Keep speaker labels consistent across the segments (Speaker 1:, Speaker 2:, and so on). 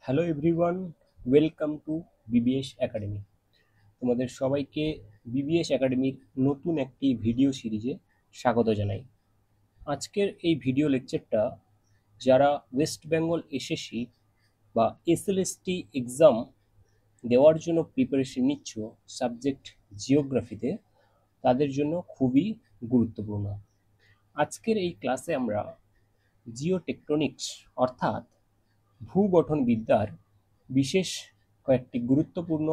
Speaker 1: Hello everyone, welcome to BBS academy. তোমাদের সবাইকে BBS একাডেমির নতুন একটি ভিডিও সিরিজে স্বাগত জানাই। আজকের এই ভিডিও লেকচারটা যারা ওয়েস্ট বেঙ্গল এসএসসি বা এসএলএসটি এক্সাম দেওয়ার জন্য প্রিপারেশন নিচ্ছ সাবজেক্ট জিওগ্রাফিতে, তাদের জন্য খুবই গুরুত্বপূর্ণ। আজকের এই ক্লাসে আমরা জিওটেকটনিক্স অর্থাৎ ভূগঠনবিদ্যার বিশেষ কয়েকটি গুরুত্বপূর্ণ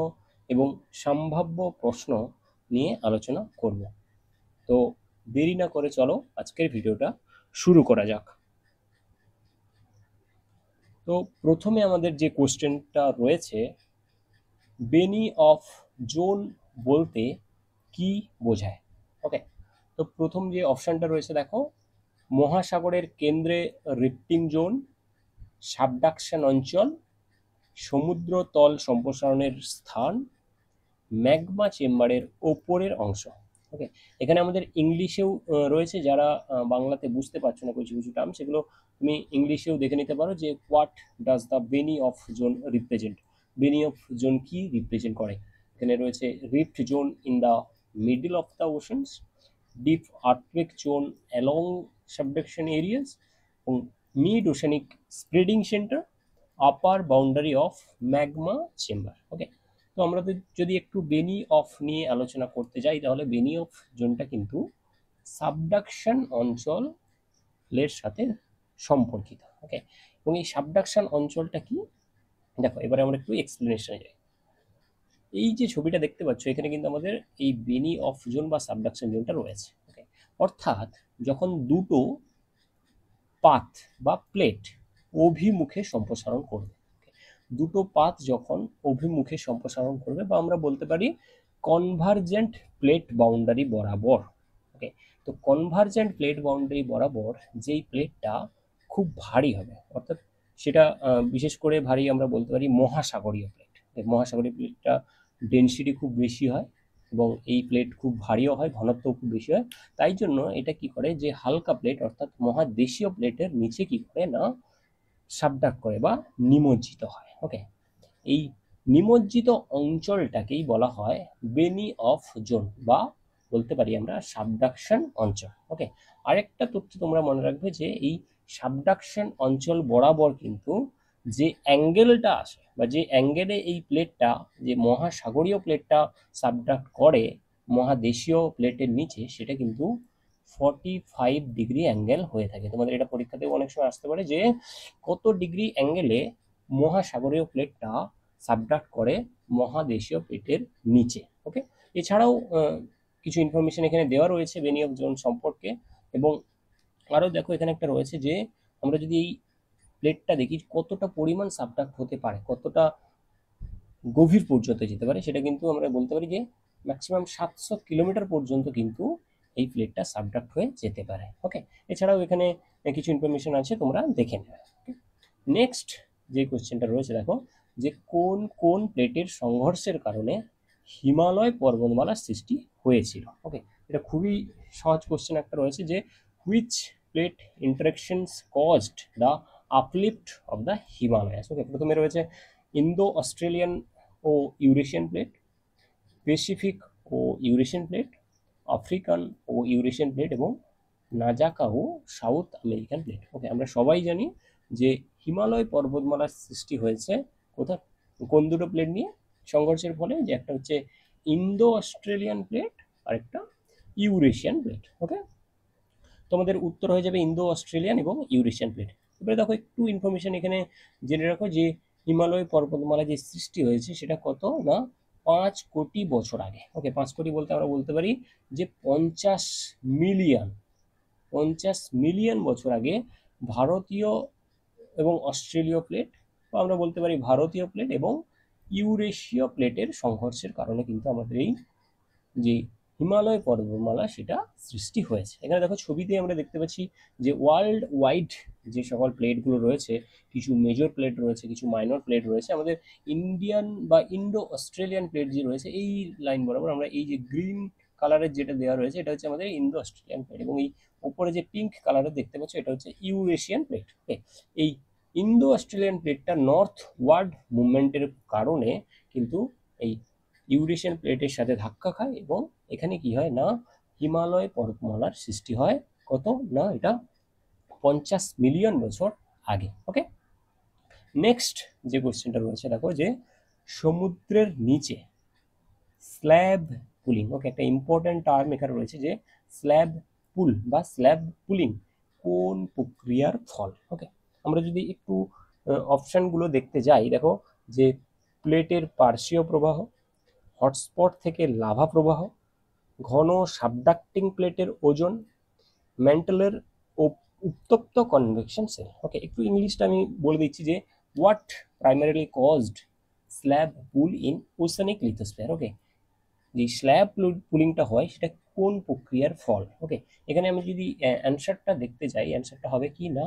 Speaker 1: এবং সম্ভাব্য প্রশ্ন নিয়ে আলোচনা করব। তো দেরি না করে চলো আজকের ভিডিওটা শুরু করা যাক। তো প্রথমে আমাদের যে কোশ্চেনটা রয়েছে, বেনি অফ জোন বলতে কি বোঝায়? ওকে, তো প্রথম যে অপশনটা রয়েছে দেখো, মহাসাগরের কেন্দ্রে রিফটিং জোন, সাবডাকশন অঞ্চল, সমুদ্র তল সম্প্রসারণের স্থান, ম্যাগমা চেম্বারের ওপরের অংশ। ওকে, এখানে আমাদের ইংলিশেও রয়েছে, যারা বাংলাতে বুঝতে পারছো না কিছু কিছু টার্ম, সেগুলো তুমি ইংলিশেও দেখে নিতে পারো যে what does the Benioff zone represent. Benioff zone কি রিপ্রেজেন্ট করে? এখানে রয়েছে rift zone in the middle of the oceans, deep earthquake zone along subduction areas, এবং mid oceanic spreading centre, upper boundary of magma chamber. Okay, তো আমরা যদি একটু বেনি of নিয়ে আলোচনা করতে যাই, তাহলে বেনি অফ জোনটা কিন্তু সাবডাকশন অঞ্চলের সাথে সম্পর্কিত। ওকে, এবং এই সাবডাকশন অঞ্চলটা কি, দেখো এবারে আমরা একটু এক্সপ্লেনেশনে যাই। এই যে ছবিটা দেখতে পাচ্ছ, এখানে কিন্তু আমাদের এই বেনি অফ জোন বা সাবডাকশন জোনটা রয়েছে। ওকে, অর্থাৎ যখন দুটো পাত বা প্লেট অভিমুখে সম্প্রসারণ করবে, দুটো পাত যখন অভিমুখে সম্প্রসারণ করবে, বা আমরা বলতে পারি কনভার্জেন্ট প্লেট বাউন্ডারি বরাবর। ওকে, তো কনভার্জেন্ট প্লেট বাউন্ডারি বরাবর যেই প্লেটটা খুব ভারী হবে, অর্থাৎ সেটা বিশেষ করে ভারী আমরা বলতে পারি মহাসাগরীয় প্লেট। মহাসাগরীয় প্লেটটা ডেনসিটি খুব বেশি হয় এবং এই প্লেট খুব ভারীও হয়, ঘনত্বও খুব বেশি হয়। তাই জন্য এটা কি করে, যে হালকা প্লেট অর্থাৎ মহাদেশীয় প্লেটের নিচে কি করে না, সাবডাক্ট করে বা নিমজ্জিত হয়। ওকে, এই নিমজ্জিত অঞ্চলটাকেই বলা হয় বেনি অফ জোন, বা বলতে পারি আমরা সাবডাকশন অঞ্চল। ওকে, আরেকটা তথ্য তোমরা মনে রাখবে যে এই সাবডাকশন অঞ্চল বরাবর কিন্তু যে অ্যাঙ্গেলটা আসে, বা যে অ্যাঙ্গেলে এই প্লেটটা, যে মহাসাগরীয় প্লেটটা সাবডাক্ট করে মহাদেশীয় প্লেটের নিচে, সেটা কিন্তু 45 ডিগ্রি অ্যাঙ্গেল হয়ে থাকে। তোমাদের এটা পরীক্ষাতেও অনেক সময় আসতে পারে যে কত ডিগ্রি অ্যাঙ্গেলে মহাসাগরীয় প্লেটটা সাবডাক্ট করে মহাদেশীয় প্লেটের নিচে। ওকে, এছাড়াও কিছু ইনফরমেশন এখানে দেওয়া রয়েছে বেনি অফ জোন সম্পর্কে। এবং আরও দেখো এখানে একটা রয়েছে যে আমরা যদি এই প্লেটটা দেখি কতটা পরিমাণ সাবডাক্ট হতে পারে, কতটা গভীর পর্যন্ত যেতে পারে, সেটা কিন্তু আমরা বলতে পারি যে ম্যাক্সিমাম 700 কিলোমিটার পর্যন্ত কিন্তু এই প্লেটটা সাবডাক্ট হয়ে যেতে পারে। ওকে, এছাড়াও এখানে কিছু ইনফরমেশন আছে, তোমরা দেখে নেবে। নেক্সট যে কোশ্চেনটা রয়েছে দেখো, যে কোন কোন প্লেটের সংঘর্ষের কারণে হিমালয় পর্বতমালার সৃষ্টি হয়েছিল। ওকে, এটা খুবই সহজ কোশ্চেন একটা রয়েছে, যে which plate interactions caused the uplift of the Himalayas. Okay, প্রথমে রয়েছে ইন্দো অস্ট্রেলিয়ান ও ইউরেশিয়ান প্লেট, প্যাসিফিক ও ইউরেশিয়ান প্লেট, আফ্রিকান ও ইউরেশিয়ান প্লেট, এবং নাজাকা ও সাউথ আমেরিকান প্লেট। ওকে, আমরা সবাই জানি যে হিমালয় পর্বতমালার সৃষ্টি হয়েছে কোথা, কোন দুটো প্লেট নিয়ে সংঘর্ষের ফলে, যে একটা হচ্ছে ইন্দো অস্ট্রেলিয়ান প্লেট আর একটা ইউরেশিয়ান প্লেট। ওকে, তোমাদের উত্তর হয়ে যাবে ইন্দো অস্ট্রেলিয়ান এবং ইউরেশিয়ান প্লেট। এবারে দেখো একটু ইনফরমেশন এখানে জেনে রাখো, যে হিমালয় পর্বতমালা যে সৃষ্টি হয়েছে সেটা কত না 5 কোটি বছর আগে। ওকে, 5 কোটি বলতে আমরা বলতে পারি যে 50 মিলিয়ন, 50 মিলিয়ন বছর আগে ভারতীয় এবং অস্ট্রেলীয় প্লেট, বা আমরা বলতে পারি ভারতীয় প্লেট এবং ইউরেশীয় প্লেটের সংঘর্ষের কারণে কিন্তু আমাদের এই যে হিমালয় পর্বতমালা সেটা সৃষ্টি হয়েছে। এখানে দেখো ছবিতে আমরা দেখতে পাচ্ছি যে ওয়ার্ল্ড ওয়াইড যে সকল প্লেটগুলো রয়েছে, কিছু মেজর প্লেট রয়েছে, কিছু মাইনর প্লেট রয়েছে। আমাদের ইন্ডিয়ান বা ইন্ডো অস্ট্রেলিয়ান প্লেট যে রয়েছে, এই লাইন বরাবর আমরা এই যে গ্রিন কালারের যেটা দেওয়া রয়েছে, এটা হচ্ছে আমাদের ইন্দো অস্ট্রেলিয়ান প্লেট, এবং এই উপরে যে পিঙ্ক কালারের দেখতে পাচ্ছ এটা হচ্ছে ইউরেশিয়ান প্লেট। ওকে, এই ইন্দো অস্ট্রেলিয়ান প্লেটটা নর্থ ওয়ার্ড মুভমেন্টের কারণে কিন্তু এই ইউরেশিয়ান প্লেটের সাথে ধাক্কা খায় এবং এখানে কি হয় না হিমালয় পর্বতমালার সৃষ্টি হয় কত না এটা 50 মিলিয়ন বছর আগে। ওকে, নেক্সট যে কোশ্চেনটা রয়েছে দেখো যে সমুদ্রের নিচে স্ল্যাব পুলিং, ওকে, একটা ইম্পর্টেন্ট টার্ম এখানে রয়েছে যে স্ল্যাব পুল বা স্ল্যাব পুলিং কোন প্রক্রিয়ার ফল। ওকে, আমরা যদি একটু অপশানগুলো দেখতে যাই, দেখো যে প্লেটের পার্শ্বীয় প্রবাহ, হটস্পট থেকে লাভা প্রবাহ, ঘন সাবডাক্টিং প্লেটের ওজন, ম্যান্টলের উত্তপ্ত কনভেকশন সেল। ওকে, একটু ইংলিশটা আমি বলে দিচ্ছি যে what primarily caused slab pull in oceanic lithosphere. Okay, যে স্ল্যাব পুলিংটা হয় সেটা কোন প্রক্রিয়ার ফল। ওকে, এখানে আমি যদি অ্যান্সারটা দেখতে যাই, অ্যান্সারটা হবে কি না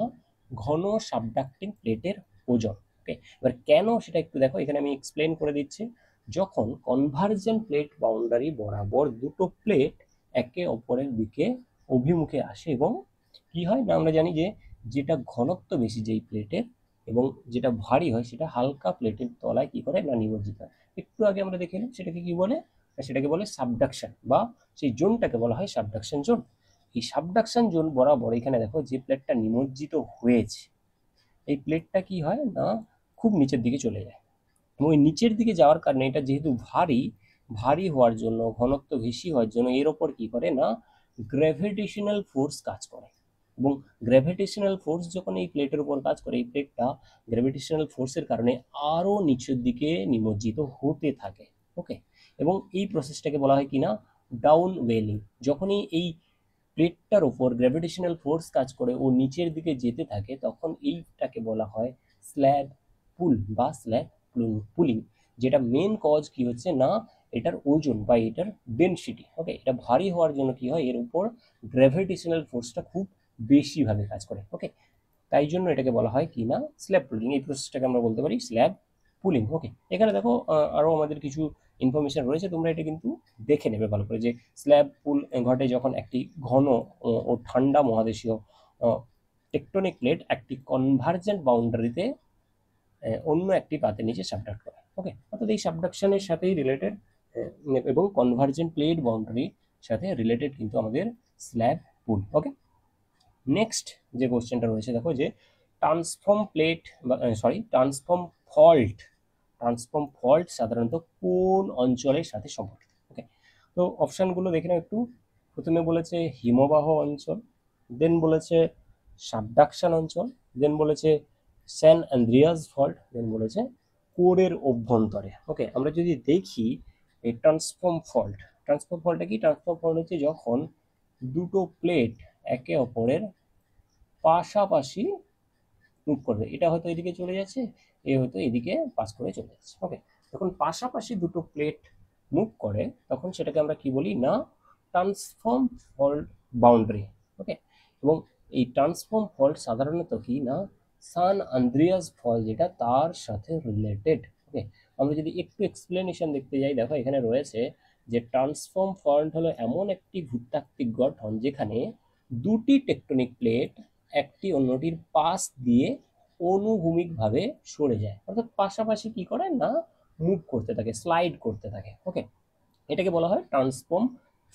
Speaker 1: ঘন সাবডাক্টিং প্লেটের ওজন। ওকে, এবার কেন সেটা একটু দেখো, এখানে আমি এক্সপ্লেন করে দিচ্ছি। যখন কনভার্জেন্ট প্লেট বাউন্ডারি বরাবর দুটো প্লেট একে অপরের দিকে অভিমুখে আসে এবং কি হয় না আমরা জানি যে যেটা ঘনত্ব বেশি যেই প্লেটের এবং যেটা ভারী হয় সেটা হালকা প্লেটের তলায় কি করে না নিমজ্জিত হয়। একটু আগে আমরা দেখে নিই সেটাকে কি বলে, সেটাকে বলে সাবডাকশন বা সেই জোনটাকে বলা হয় সাবডাকশন জোন। এই সাবডাকশন জোন বরাবর এখানে দেখো যে প্লেটটা নিমজ্জিত হয়েছে এই প্লেটটা কি হয় না খুব নিচের দিকে চলে যায় এবং ওই নিচের দিকে যাওয়ার কারণে এটা যেহেতু ভারী হওয়ার জন্য ঘনত্ব বেশি হওয়ার জন্য এর ওপর কি করে না গ্র্যাভিটেশনাল ফোর্স কাজ করে এবং গ্র্যাভিটেশনাল ফোর্স যখন এই প্লেটের উপর কাজ করে এই প্লেটটা গ্র্যাভিটেশনাল ফোর্সের কারণে আরো নিচের দিকে নিমজ্জিত হতে থাকে। ওকে, এবং এই প্রসেসটাকে বলা হয় কিনা ডাউন ওয়েলিং। যখনই এই প্লেটটার উপর গ্র্যাভিটেশনাল ফোর্স কাজ করে ও নিচের দিকে যেতে থাকে তখন এইটাকে বলা হয় স্ল্যাব পুল বা স্ল্যাব পুলিং, যেটা মেন কজ কি হচ্ছে না এটার ওজন বা এটার ডেনসিটি। ওকে, এটা ভারী হওয়ার জন্য কি হয় এর উপর গ্র্যাভিটেশনাল ফোর্সটা খুব বেশিভাবে কাজ করে। ওকে, তাই জন্য এটাকে বলা হয় কি না স্ল্যাব পুলিং। এই প্রসেসটাকে আমরা বলতে পারি স্ল্যাব পুলিং। ওকে, এখানে দেখো আরো আমাদের কিছু ইনফরমেশন রয়েছে, তোমরা এটা কিন্তু দেখে নেবে ভালো করে যে স্ল্যাব পুল ঘটে যখন একটি ঘন ও ঠান্ডা মহাদেশীয় টেকটনিক প্লেট একটি কনভার্জেন্ট বাউন্ডারিতে অন্য একটি পাতের নিচে সাবডাক্ট করে। ওকে, অর্থাৎ এই সাবডাকশনের সাথেই রিলেটেড এবং কনভার্জেন্ট প্লেট বাউন্ডারির সাথে রিলেটেড কিন্তু আমাদের স্ল্যাব পুল। ওকে, নেক্সট যে কোশ্চেনটা রয়েছে দেখো যে ট্রান্সফর্ম প্লেট বা ট্রান্সফর্ম ফল্ট সাধারণত কোন অঞ্চলের সাথে সম্পর্কিত। ওকে, তো অপশানগুলো দেখে নাও একটু। প্রথমে বলেছে হিমবাহ অঞ্চল, দেন বলেছে সাবডাকশন অঞ্চল, দেন বলেছে স্যান আন্দ্রিয়াস ফল্ট, দেন বলেছে কোরের অভ্যন্তরে। ওকে, আমরা যদি দেখি এই ট্রান্সফর্ম ফল্টটা কি? ট্রান্সফর্ম ফল্ট হচ্ছে যখন দুটো প্লেট একে অপরের পাশাপাশি মুভ করবে, এটা হয়তো এদিকে চলে যাচ্ছে, এ হয়তো এদিকে পাস করে চলে যাচ্ছে। ওকে, যখন পাশাপাশি দুটো প্লেট মুভ করে তখন সেটাকে আমরা কি বলি না ট্রান্সফর্ম ফল্ট বাউন্ডারি। ওকে, এবং এই ট্রান্সফর্ম ফল্ট সাধারণত কি না সান আন্দ্রিয়াস ফল্ট যেটা তার সাথে রিলেটেড। ওকে, আমরা যদি একটু এক্সপ্লেনেশন দেখতে যাই, দেখো এখানে রয়েছে যে ট্রান্সফর্ম ফল্ট হলো এমন একটি ভূতাত্ত্বিক গঠন যেখানে দুটি টেকটনিক প্লেট একটি অন্যটির পাশ দিয়ে অনুভূমিকভাবে সরে যায়, অর্থাৎ পাশাপাশি কি করে না মুভ করতে থাকে, স্লাইড করতে থাকে। ওকে, এটাকে বলা হয় ট্রান্সফর্ম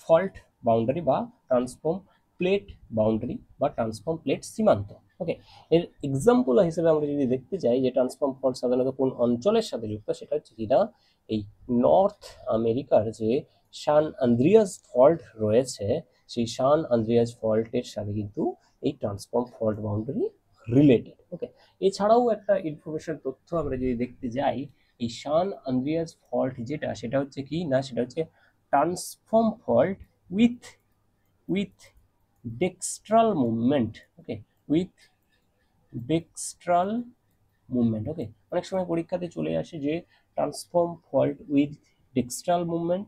Speaker 1: ফল্ট বাউন্ডারি বা ট্রান্সফর্ম প্লেট বাউন্ডারি বা ট্রান্সফর্ম প্লেট সীমান্ত। ওকে, এর এক্সাম্পল হিসেবে আমরা যদি দেখতে চাই যে ট্রান্সফর্ম ফল্ট সাধারণত কোন অঞ্চলের সাথে যুক্ত, সেটা হচ্ছে কিনা এই নর্থ আমেরিকার যে সান আন্দ্রিয়াস ফল্ট রয়েছে সেই সান আন্দ্রিয়াস ফল্টের সাথে কিন্তু এই ট্রান্সফর্ম ফল্ট বাউন্ডারি রিলেটেড। ওকে, এছাড়াও একটা ইনফরমেশন তথ্য আমরা যদি দেখতে যাই এই সান আন্দ্রিয়াস ফল্ট যেটা সেটা হচ্ছে কি না সেটা হচ্ছে transform fault with dextral movement. Okay, with dextral movement. Okay, অনেক সময় পরীক্ষাতে চলে আসে যে transform fault with dextral movement.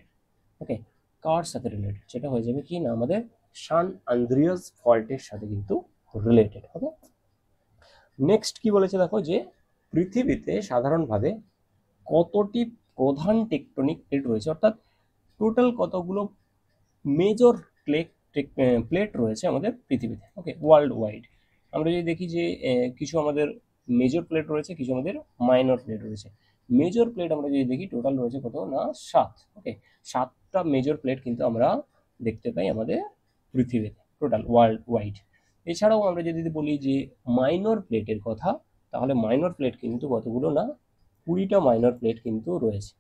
Speaker 1: Okay, কার সাথে রিলেটেড? সেটা হয়ে যাবে কি না আমাদের সান আন্দ্রিয়াস ফল্টের সাথে কিন্তু রিলেটেড। ওকে, নেক্সট কি বলেছে দেখো যে পৃথিবীতে সাধারণভাবে কতটি প্রধান টেকটনিক প্লেট রয়েছে, অর্থাৎ টোটাল কতগুলো মেজর প্লেট রয়েছে আমাদের পৃথিবীতে। ওকে, ওয়ার্ল্ড ওয়াইড আমরা যদি দেখি যে কিছু আমাদের মেজর প্লেট রয়েছে, কিছু আমাদের মাইনর প্লেট রয়েছে। মেজর প্লেট আমরা যদি দেখি টোটাল রয়েছে কত না 7। ওকে, 7টা মেজর প্লেট কিন্তু আমরা দেখতে পাই আমাদের পৃথিবীতে টোটাল ওয়ার্ল্ড ওয়াইড। এছাড়াও আমরা যদি বলি যে মাইনর প্লেটের কথা, তাহলে মাইনর প্লেট কিন্তু কতগুলো না 20টা মাইনর প্লেট কিন্তু রয়েছে।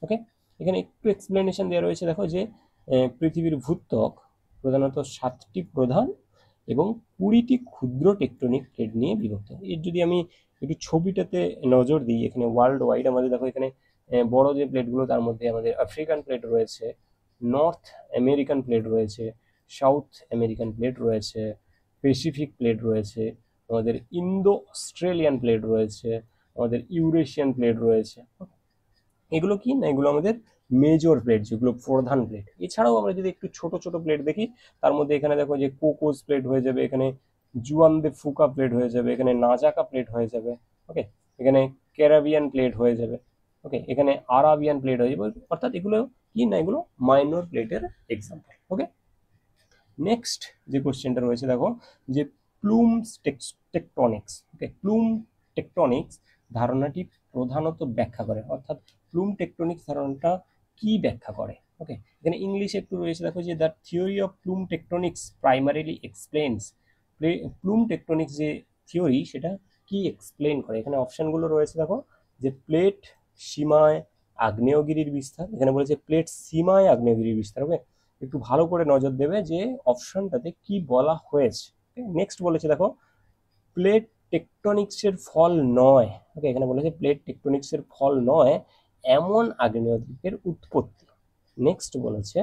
Speaker 1: ওকে, এখানে একটু এক্সপ্লেনেশন দেওয়া রয়েছে, দেখো যে পৃথিবীর ভূত্বক প্রধানত 7টি প্রধান এবং 20টি ক্ষুদ্র টেকটনিক প্লেট নিয়ে বিভক্ত। এর যদি আমি একটু ছবিটাতে নজর দিই, এখানে ওয়ার্ল্ড ওয়াইড আমাদের দেখো এখানে বড় যে প্লেটগুলো তার মধ্যে আমাদের আফ্রিকান প্লেট রয়েছে, নর্থ আমেরিকান প্লেট রয়েছে, সাউথ আমেরিকান প্লেট রয়েছে, প্যাসিফিক প্লেট রয়েছে, আমাদের ইন্দো অস্ট্রেলিয়ান প্লেট রয়েছে, আমাদের ইউরেশিয়ান প্লেট রয়েছে। এগুলো কি না, এগুলো আমাদের মেজর প্লেট, যেগুলো প্রধান প্লেট। এছাড়াও আমরা যদি একটু ছোট ছোট প্লেট দেখি, তার মধ্যে এখানে দেখো যে কোকোস প্লেট হয়ে যাবে, এখানে জুয়ান দে ফুকা প্লেট হয়ে যাবে, এখানে নাজাকা প্লেট হয়ে যাবে, ওকে, এখানে ক্যারাবিয়ান প্লেট হয়ে যাবে, ওকে, এখানে আরাবিয়ান প্লেট হয়ে যাবে। অর্থাৎ এগুলো কি না, এগুলো মাইনর প্লেটের এক্সাম্পল। ওকে, নেক্সট যে কোশ্চেনটা রয়েছে দেখো যে প্লুমস টেকটনিক্স। ওকে, প্লুম টেকটনিক্স ধারণাটি প্রধানত ব্যাখ্যা করে, অর্থাৎ প্লুম টেকটনিক্স ধারণাটা কি ব্যাখ্যা করে। ওকে, এখানে ইংলিশে একটু রয়েছে দেখো যে the theory of plum tectonics primarily explains. Plum tectonics যে থিওরি সেটা কি এক্সপ্লেন করে, এখানে অপশনগুলো রয়েছে দেখো যে প্লেট সীমায় আগ্নেয়গিরির বিস্তার, এখানে বলেছে প্লেট সীমায় আগ্নেয়গিরির বিস্তার। ওকে, একটু ভালো করে নজর দেবে যে অপশনটাতে কি বলা হয়েছে। নেক্সট বলেছে দেখো প্লেট টেকটনিক্সের ফল নয়। ওকে, এখানে বলেছে প্লেট টেকটনিক্সের ফল নয় এমন আগ্নেয়দ্বীপের উৎপত্তি। নেক্সট বলেছে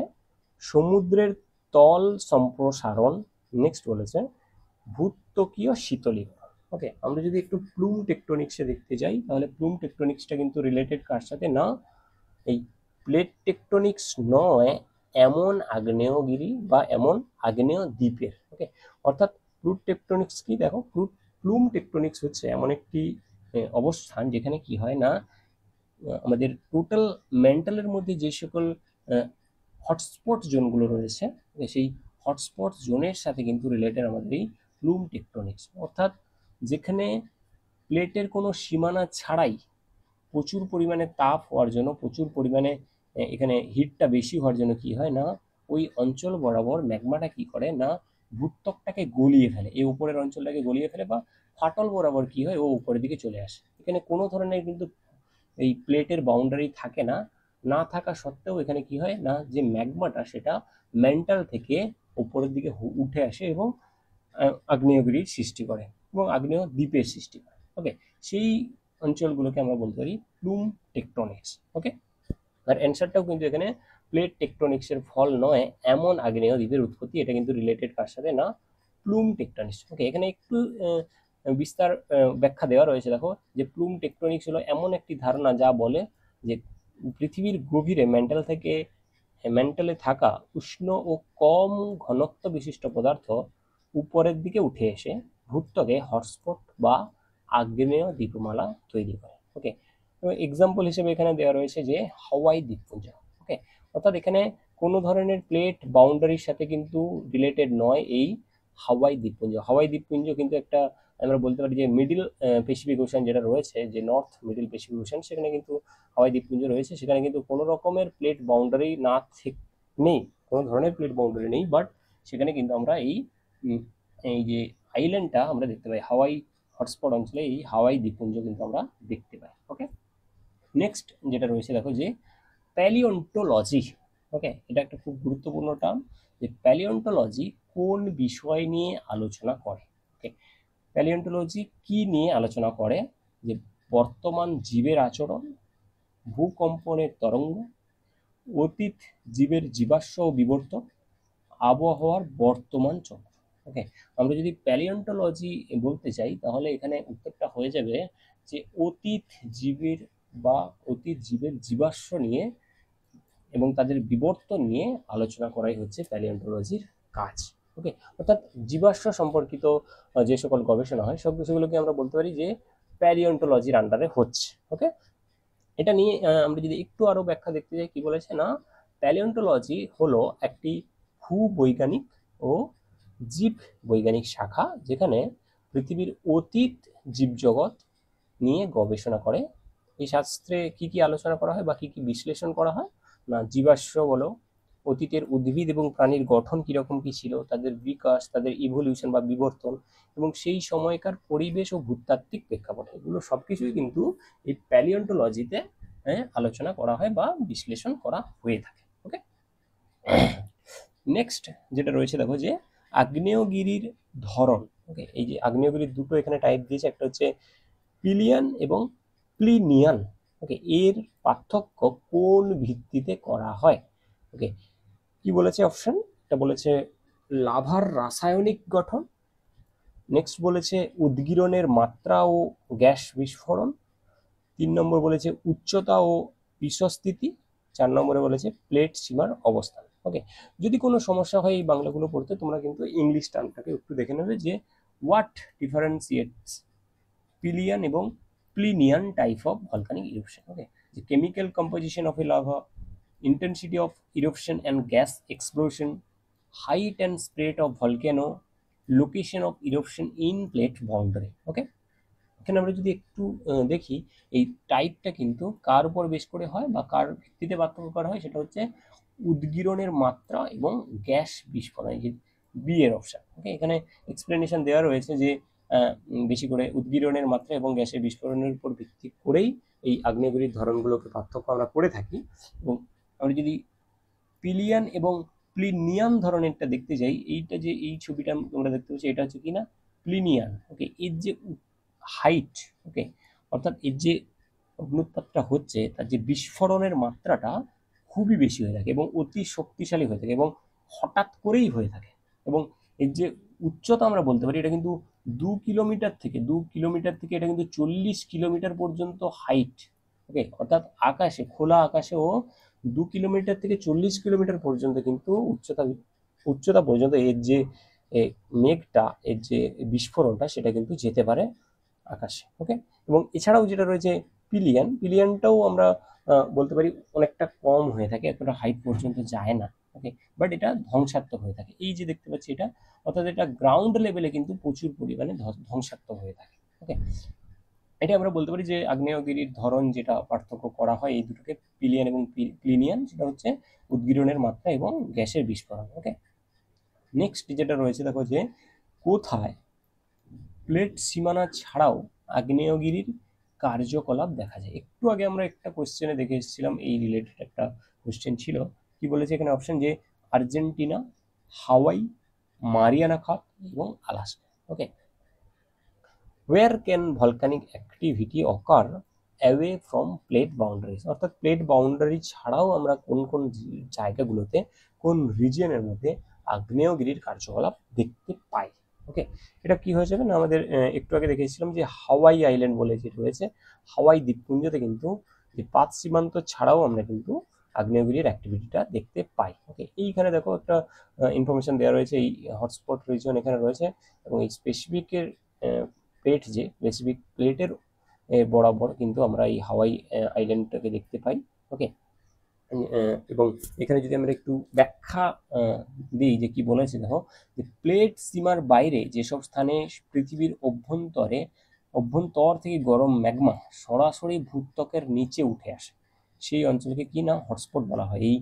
Speaker 1: সমুদ্রের তল সম্প্রসারণ। নেক্সট বলেছে ভূত্বকীয় শীতলীকরণ। ওকে, আমরা যদি একটু প্লুম টেকটনিক্সে দেখতে যাই, তাহলে প্লুম টেকটনিক্সটা কিন্তু রিলেটেড কার সাথে না, এই প্লেট টেকটনিক্স নয় এমন আগ্নেয়গিরি বা এমন আগ্নেয় দ্বীপের। ওকে, অর্থাৎ প্লুট টেকটনিক্স কি, দেখো প্লুম টেকটনিক্স হচ্ছে এমন একটি অবস্থান যেখানে কি হয় না, আমাদের টোটাল মেন্টালের মধ্যে যে সকল হটস্পট জোনগুলো রয়েছে, সেই হটস্পট জোনের সাথে কিন্তু রিলেটেড আমাদের এই প্লুম টেকটনিক্স। অর্থাৎ যেখানে প্লেটের কোনো সীমানা ছাড়াই প্রচুর পরিমাণে তাপ হওয়ার জন্য, প্রচুর পরিমাণে এখানে হিটটা বেশি হওয়ার জন্য কি হয় না, ওই অঞ্চল বরাবর ম্যাগমাটা কি করে না ভূত্বকটাকে গলিয়ে ফেলে, এই উপরের অঞ্চলটাকে গলিয়ে ফেলে, বা ফাটল বরাবর কি হয় ও উপরের দিকে চলে আসে। এখানে কোনো ধরনের কিন্তু এই প্লেটের বাউন্ডারি থাকে না, না থাকা সত্ত্বেও এখানে কি হয় না যে ম্যাগমাটা সেটা মেন্টাল থেকে উপরের দিকে উঠে আসে এবং আগ্নেয়গিরির সৃষ্টি করে এবং আগ্নেয় দ্বীপের সৃষ্টি করে। ওকে, সেই অঞ্চলগুলোকে আমরা বলতে পারি প্লুম টেকটনিক্স। ওকে, আর অ্যান্সারটাও কিন্তু এখানে প্লেট টেকটনিক্সের ফল নয় এমন আগ্নেয় দ্বীপের উৎপত্তি, এটা কিন্তু রিলেটেড কার সাথে না, প্লুম টেকটনিক্স। ওকে, এখানে একটু বিস্তার ব্যাখ্যা দেওয়া রয়েছে, দেখো যে প্লুম টেকটনিক্স হলো এমন একটি ধারণা যা বলে যে পৃথিবীর গভীরে মেন্টালে থাকা উষ্ণ ও কম ঘনত্ব বিশিষ্ট পদার্থ উপরের দিকে উঠে এসে ভূত্বকে হটস্পট বা আগ্নেয় দ্বীপমালা তৈরি করে। ওকে, এক্সাম্পল হিসেবে এখানে দেওয়া রয়েছে যে হাওয়াই দ্বীপপুঞ্জ। ওকে, অর্থাৎ এখানে কোনো ধরনের প্লেট বাউন্ডারির সাথে কিন্তু রিলেটেড নয় এই হাওয়াই দ্বীপপুঞ্জ। হাওয়াই দ্বীপপুঞ্জ কিন্তু একটা আমরা বলতে পারি যে মিডিল প্যাসিফিক ওশান যেটা রয়েছে, যে নর্থ মিডিল প্যাসিফিক ওশান, সেখানে কিন্তু হাওয়াই দ্বীপপুঞ্জ রয়েছে। সেখানে কিন্তু কোনো রকমের প্লেট বাউন্ডারি নেই, কোনো ধরনের প্লেট বাউন্ডারি নেই, বাট সেখানে কিন্তু আমরা এই যে আইল্যান্ডটা আমরা দেখতে পাই, হাওয়াই হটস্পট অঞ্চলে এই হাওয়াই দ্বীপপুঞ্জ কিন্তু আমরা দেখতে পাই। ওকে, নেক্সট যেটা রয়েছে দেখো যে প্যালিওন্টোলজি। ওকে, এটা একটা খুব গুরুত্বপূর্ণ টার্ম, যে প্যালিওন্টোলজি কোন বিষয় নিয়ে আলোচনা করে। ওকে, প্যালিওন্টোলজি কি নিয়ে আলোচনা করে, যে বর্তমান জীবের আচরণ, ভূকম্পনের তরঙ্গ, অতীত জীবের জীবাশ্ম ও বিবর্তন, আবহাওয়ার বর্তমান চক্র। ওকে, আমরা যদি প্যালিওন্টোলজি বলতে চাই তাহলে এখানে উত্তরটা হয়ে যাবে যে অতীত জীবের জীবাশ্ম নিয়ে এবং তাদের বিবর্তন নিয়ে আলোচনা করাই হচ্ছে প্যালিওন্টোলজির কাজ। ওকে, অর্থাৎ জীবাশ্ম সম্পর্কিত যে সকল গবেষণা হয় সব কিছুগুলোকে আমরা বলতে পারি যে প্যালিওন্টোলজির আন্ডারে হচ্ছে। ওকে, এটা নিয়ে আমরা যদি একটু আরো ব্যাখ্যা দেখতে যাই, কি বলেছে না, প্যালিওন্টোলজি হলো একটি ভূবৈজ্ঞানিক ও জীব বৈজ্ঞানিক শাখা, যেখানে পৃথিবীর অতীত জীবজগৎ নিয়ে গবেষণা করে। এই শাস্ত্রে কি কি আলোচনা করা হয় বা কি কি বিশ্লেষণ করা হয়? না, জীবাশ্ম বলো, অতীতের উদ্ভিদ এবং প্রাণীর গঠন কিরকম কি ছিল, তাদের বিকাশ, তাদের ইভলিউশন বা বিবর্তন, এবং সেই সময়কার পরিবেশ ও ভূতাত্ত্বিক প্রেক্ষাপট, এগুলো সবকিছুই কিন্তু এই প্যালিওন্টোলজিতে আলোচনা করা হয় বা বিশ্লেষণ করা হয়ে থাকে। ওকে, নেক্সট যেটা রয়েছে দেখো যে আগ্নেয়গিরির ধরন। ওকে, এই যে আগ্নেয়গিরির দুটো এখানে টাইপ দিয়েছে, একটা হচ্ছে পিলিয়ান এবং প্লিনিয়ান। ওকে, এর পার্থক্য কোন ভিত্তিতে করা হয়? ওকে, কি বলেছে অপশন? এটা বলেছে লাভার রাসায়নিক গঠন, নেক্সট বলেছে উদ্গীরণের মাত্রা ও গ্যাস বিস্ফোরণ, 3 নম্বর বলেছে উচ্চতা ও বিশ্বস্থিতি, 4 নম্বরে বলেছে প্লেট সীমার অবস্থান। ওকে, যদি কোনো সমস্যা হয় এই বাংলাগুলো পড়তে, তোমরা কিন্তু ইংলিশ টার্মটাকে একটু দেখে নেবে যে হোয়াট ডিফারেন্সিয়েটস পিলিয়ান এবং Plinian type of volcanic eruption. Okay, the chemical composition of a lava, intensity of eruption and gas explosion, height and spread of volcano, location of eruption in plate boundary। ওকে, এখানে আমরা যদি একটু দেখি এই টাইপটা কিন্তু কার উপর বেশ করে হয় বা কার ভিত্তিতে পার্থক্য করা হয়, সেটা হচ্ছে উদ্গীরণের মাত্রা এবং গ্যাস বিস্ফোরণ, এই যে বি এর অপশন। ওকে, এখানে এক্সপ্লেনেশন দেওয়া রয়েছে যে বেশি করে উদ্গীরণের মাত্রা এবং গ্যাসের বিস্ফোরণের উপর ভিত্তি করেই এই আগ্নেয়গিরির ধরনগুলোকে পার্থক্য আমরা করে থাকি। এবং আমরা যদি পিলিয়ান এবং প্লিনিয়ান ধরনেরটা দেখতে যাই, এইটা যে এই ছবিটা আমরা দেখতে পাচ্ছি, এটা হচ্ছে কি না প্লিনিয়ান। ওকে, এর যে হাইট, ওকে, অর্থাৎ এর যে অগ্নুৎপাতটা হচ্ছে তার যে বিস্ফোরণের মাত্রাটা খুবই বেশি হয়ে থাকে এবং অতি শক্তিশালী হয়ে থাকে এবং হঠাৎ করেই হয়ে থাকে। এবং এর যে উচ্চতা আমরা বলতে পারি, এটা কিন্তু 2 কিলোমিটার থেকে এটা কিন্তু 40 কিলোমিটার পর্যন্ত হাইট। ওকে, অর্থাৎ আকাশে, খোলা আকাশেও 2 কিলোমিটার থেকে 40 কিলোমিটার পর্যন্ত কিন্তু উচ্চতা পর্যন্ত এর যে মেঘটা, এর যে বিস্ফোরণটা, সেটা কিন্তু যেতে পারে আকাশে। ওকে, এবং এছাড়াও যেটা রয়েছে পিলিয়ানটাও আমরা বলতে পারি অনেকটা কম হয়ে থাকে, এতটা হাইট পর্যন্ত যায় না। ওকে, বাট এটা ধ্বংসাত্মক হয়ে থাকে। এই যে দেখতে পাচ্ছি এটা, অর্থাৎ এটা গ্রাউন্ড লেভেলে কিন্তু প্রচুর পরিমাণে ধ্বংসাত্মক হয়ে থাকে। ওকে, এটা আমরা বলতে পারি যে আগ্নেয়গিরির ধরন যেটা পার্থক্য করা হয় এই দুটোকে, পিলিয়ান এবং প্লিনিয়ান, সেটা হচ্ছে উদ্গীরণের মাত্রা এবং গ্যাসের বিস্ফোরণ। ওকে, নেক্সট যেটা রয়েছে দেখো যে কোথায় প্লেট সীমানা ছাড়াও আগ্নেয়গিরির কার্যকলাপ দেখা যায়। একটু আগে আমরা একটা কোশ্চেনে দেখে এসেছিলাম, এই রিলেটেড একটা কোশ্চেন ছিল। কি বলেছে এখানে অপশন? যে আর্জেন্টিনা, হাওয়াই, মারিয়ানা খাত এবং Alaska. Okay, where can volcanic activity occur away from plate boundaries, অর্থাৎ প্লেট বাউন্ডারি ছাড়াও আমরা কোন কোন জায়গাগুলোতে, কোন রিজিয়নের মধ্যে আগ্নেয়গিরির কার্যকলাপ দেখতে পাই। ওকে, এটা কি হয়ে যাবে না, আমাদের একটু আগে দেখেছিলাম যে হাওয়াই আইল্যান্ড বলে যে রয়েছে, হাওয়াই দ্বীপপুঞ্জতে কিন্তু যে পাঁচ সীমান্ত ছাড়াও আমরা কিন্তু আগ্নেয়গিরির অ্যাক্টিভিটিটা দেখতে পাই। ওকে, এইখানে দেখো একটা ইনফরমেশন দেওয়া রয়েছে, এই হটস্পট রিজন এখানে রয়েছে এবং এই স্পেসিফিকের প্লেট, যে প্যাসিফিক প্লেটের বরাবর কিন্তু আমরা এই হাওয়াই আইল্যান্ডটাকে দেখতে পাই। ওকে, এবং এখানে যদি আমরা একটু ব্যাখ্যা দিই যে কি বলেছে, দেখো যে প্লেট সীমার বাইরে যেসব স্থানে পৃথিবীর অভ্যন্তর থেকে গরম ম্যাগমা সরাসরি ভূত্বকের নিচে উঠে আসে, সেই অঞ্চলকে কি না হটস্পট বলা হয়। এই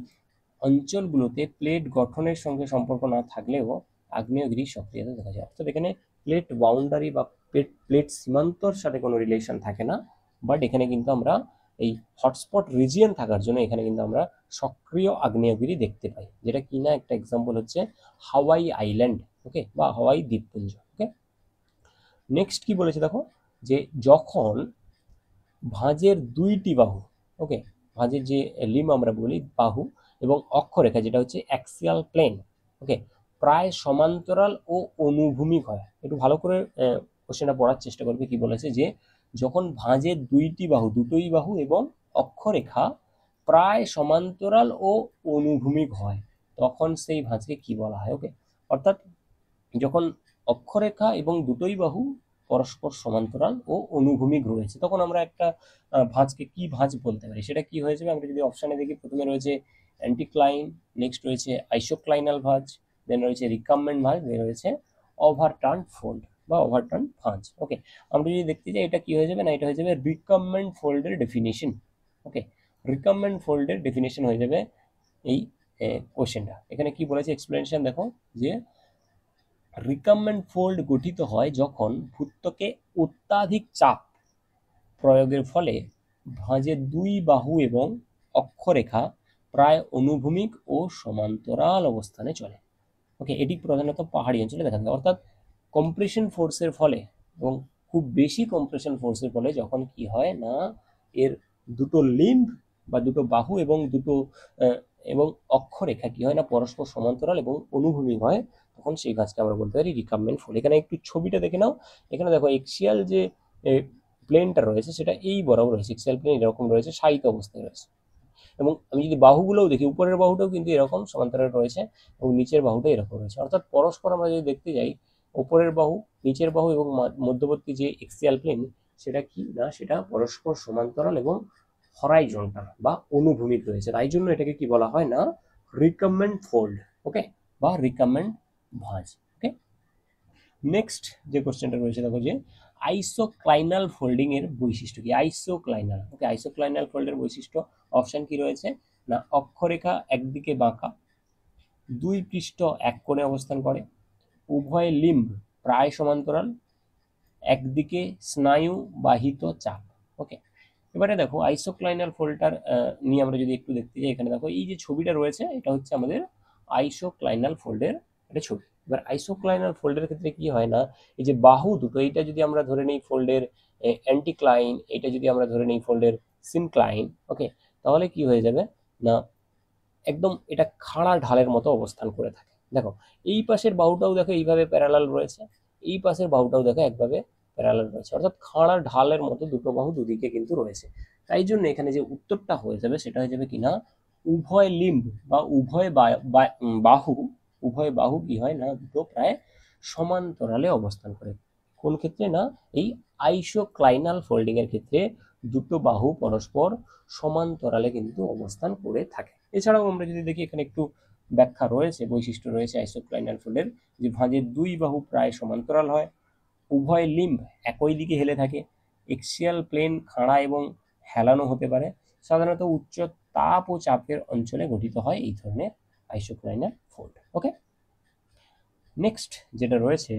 Speaker 1: অঞ্চলগুলোতে প্লেট গঠনের সঙ্গে সম্পর্ক না থাকলেও আগ্নেয়গিরির সক্রিয়তা দেখা যায়। অর্থাৎ এখানে প্লেট বাউন্ডারি বা প্লেট সীমান্তর সাথে কোনো রিলেশন থাকে না, বাট এখানে কিন্তু আমরা এই হটস্পট রিজিয়ন থাকার জন্য এখানে কিন্তু আমরা সক্রিয় আগ্নেয়গিরি দেখতে পাই, যেটা কিনা একটা এক্সাম্পল হচ্ছে হাওয়াই আইল্যান্ড। ওকে, বা হাওয়াই দ্বীপপুঞ্জ। ওকে, নেক্সট কি বলেছে দেখো যে যখন ভাঁজের দুইটি বাহু, ওকে, ভাঁজের যে লিম আমরা বলি বাহু, এবং অক্ষরেখা যেটা হচ্ছে অ্যাক্সিয়াল প্লেন, ওকে, প্রায় সমান্তরাল ও অনুভূমিক হয়। একটু ভালো করে কোশ্চেনটা পড়ার চেষ্টা করবে। কি বলেছে যে যখন ভাঁজের দুটোই বাহু এবং অক্ষরেখা প্রায় সমান্তরাল ও অনুভূমিক হয়, তখন সেই ভাঁজকে কি বলা হয়? ওকে, অর্থাৎ যখন অক্ষরেখা এবং দুটোই বাহু পরস্পর সমান্তরাল ও অনুভূমিক রয়েছে, তখন আমরা একটা ভাঁজকে কি ভাঁজ বলতে পারি? সেটা কি হয়ে যাবে? আমরা যদি অপশানে দেখি, প্রথমে রয়েছে অ্যান্টিক্লাইন, নেক্সট রয়েছে আইসোক্লাইনাল ভাঁজ, দেন রয়েছে রিকাম্বেন্ট ভাঁজ, দেন রয়েছে ওভারটার্ন ফোল্ড। বা ওভারটার্ন ভাঁজ। ওকে, আমরা যদি দেখতে যাই এটা কি হয়ে যাবে না, এটা হয়ে যাবে রিকাম্বেন্ট ফোল্ডের ডেফিনিশন। ওকে, রিকাম্বেন্ট ফোল্ডের ডেফিনিশন হয়ে যাবে এই কোশ্চেনটা। এখানে কি বলেছে এক্সপ্লেনেশন দেখো, যে রিকাম্বেন্ট ফোল্ড গঠিত হয় যখন ভূত্বকে অত্যাধিক চাপ প্রয়োগের ফলে ভাঁজের দুই বাহু এবং অক্ষরেখা প্রায় অনুভূমিক ও সমান্তরাল অবস্থানে চলে। ওকে, এটি প্রধানত পাহাড়ি অঞ্চলে দেখা যায়। অর্থাৎ কম্প্রেশন ফোর্সের ফলে এবং খুব বেশি কম্প্রেশন ফোর্সের ফলে যখন কি হয় না, এর দুটো লিম্ব বা দুটো বাহু এবং দুটো এবং অক্ষরেখা কি হয় না পরস্পর সমান্তরাল এবং অনুভূমিক হয়, তখন সেই কাজকে আমরা বলতে পারি রিকাম্বেন্ট ফোল্ড। এখানে একটু ছবিটা দেখে নাও। এখানে দেখো এক্সিয়াল যে প্লেনটা রয়েছে সেটা এই বরাবর রয়েছে, এক্সিয়াল প্লেন এরকম রয়েছে, শায়িত অবস্থায় রয়েছে। এবং আমি যদি বাহুগুলোও দেখি, উপরের বাহুটাও কিন্তু এরকম সমান্তরাল রয়েছে এবং নিচের বাহুটা এরকম রয়েছে। অর্থাৎ পরস্পর আমরা যদি দেখতে যাই, উপরের বাহু, নিচের বাহু এবং মধ্যবর্তী যে এক্সিয়াল প্লেন, সেটা কি না, সেটা পরস্পর সমান্তরাল এবং হরাইজন্টাল বা অনুভূমিক রয়েছে। তাই জন্য এটাকে কি বলা হয় না, রিকাম্বেন্ট ফোল্ড। ওকে, বা রিকাম্বেন্ট ভাঁজ। ওকে, নেক্সট যে কোশ্চেনটা রয়েছে দেখো, যে আইসোক্লাইনাল ফোল্ডিং এর বৈশিষ্ট্য কি? আইসোক্লাইনাল, ওকে, আইসোক্লাইনাল ফোল্ডের বৈশিষ্ট্য অপশন কি রয়েছে না, অক্ষরেখা একদিকে বাঁকা, দুই পৃষ্ঠ এক কোণে অবস্থান করে, উভয় লিম্ব প্রায় সমান্তরাল, একদিকে স্নায়ু বাহিত চাপ। ওকে, এবারে দেখো আইসোক্লাইনাল ফোল্ডটার নিয়ে আমরা যদি একটু দেখতে যাই, এখানে দেখো এই যে ছবিটা রয়েছে, এটা হচ্ছে আমাদের আইসোক্লাইনাল ফোল্ডের একটা ছবি। এবার আইসোক্লাইনাল ফোল্ডের ক্ষেত্রে কি হয় না, এই যে বাহু দুটো, এটা যদি আমরা ধরে নিই ফোল্ডের অ্যান্টিক্লাইন, এটা যদি আমরা ধরে নিই ফোল্ডের সিনক্লাইন, ওকে, তাহলে কি হয়ে যাবে না, একদম এটা খাড়া ঢালের মতো অবস্থান করে থাকে। দেখো এই পাশের বাহুটাও দেখো এইভাবে প্যারালাল রয়েছে, এই পাশের বাহুটাও দেখো একভাবে প্যারালাল রয়েছে, অর্থাৎ খাড়া ঢালের মতো দুটো বাহু দুদিকে কিন্তু রয়েছে। তাই জন্য এখানে যে উত্তরটা হয়ে যাবে সেটা হয়ে যাবে কিনা, উভয় লিম্ব বা বাহু, উভয় বাহু কি হয় না, দুটো প্রায় সমান্তরালে অবস্থান করে। কোন ক্ষেত্রে না, এই আইসোক্লাইনাল ফোল্ডিং এর ক্ষেত্রে দুটো বাহু পরস্পর সমান্তরালে কিন্তু অবস্থান করে থাকে। এছাড়াও আমরা যদি দেখি, এখানে একটু ব্যাখ্যা রয়েছে, বৈশিষ্ট্য রয়েছে আইসোক্লাইনাল ফোল্ডের, যে ভাঁজের দুই বাহু প্রায় সমান্তরাল হয়, উভয় লিম্ব একই দিকে হেলে থাকে, এক্সিয়াল প্লেন খাড়া এবং হেলানো হতে পারে, সাধারণত উচ্চ তাপ ও চাপের অঞ্চলে গঠিত হয় এই ধরনের আইসোক্লাইনাল ফোল্ড। ওকে, নেক্সট যেটা রয়েছে,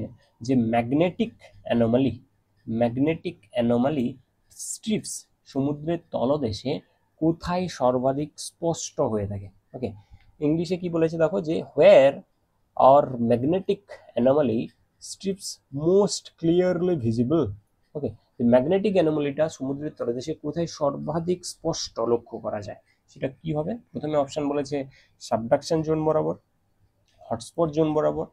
Speaker 1: যে magnetic anomaly, magnetic anomaly strips সমুদ্রের তলদেশে কোথায় সর্বাধিক স্পষ্ট হয়ে থাকে? ওকে, ইংলিশে কি বলেছে দেখো, যে where are magnetic anomaly stripes most clearly visible. Okay, magnetic অ্যানোমালিটা সমুদ্রের তলদেশে কোথায় সর্বাধিক স্পষ্ট লক্ষ্য করা যায়, সেটা কি হবে? প্রথমে অপশন বলেছে সাবডাকশন জোন বরাবর, হটস্পট জোন বরাবর,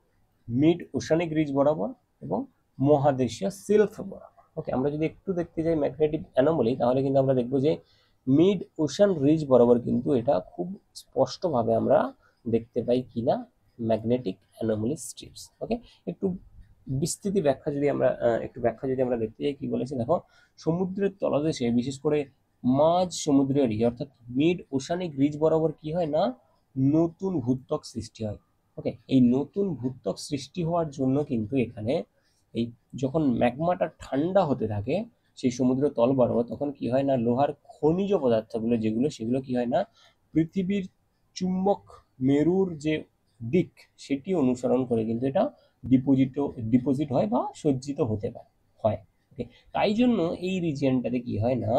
Speaker 1: মিড ওশানিক রিজ বরাবর এবং মহাদেশীয় সিল্ক বরাবর। ওকে, আমরা যদি একটু দেখতে যাই ম্যাগনেটিক অ্যানোমালি, তাহলে কিন্তু আমরা দেখবো যে মিড ওশান রিজ বরাবর কিন্তু এটা খুব স্পষ্টভাবে আমরা দেখতে পাই কিনা ম্যাগনেটিক অ্যানোমালি স্ট্রিপস। ওকে, একটু বিস্তৃতি ব্যাখ্যা যদি আমরা দেখতে যাই, কি বলেছে দেখো, সমুদ্রের তলদেশে বিশেষ করে মাঝ সমুদ্রীয় রিজ অর্থাৎ মিড ওশানিক রিজ বরাবর কি হয় না, নতুন ভূত্বক সৃষ্টি হয়। ওকে, এই নতুন ভূত্বক সৃষ্টি হওয়ার জন্য কিন্তু এখানে এই যখন ম্যাগমাটা ঠান্ডা হতে থাকে সেই সমুদ্র তল বরাবর, তখন কি হয় না, লোহার খনিজ পদার্থগুলো যেগুলো, সেগুলো কি হয় না, পৃথিবীর চুম্বক মেরুর যে দিক সেটি অনুসরণ করে কিন্তু এটা ডিপোজিট হয় বা সজ্জিত হতে পারে হয়। ওকে, তাই জন্য এই রিজিয়নটাতে কি হয় না,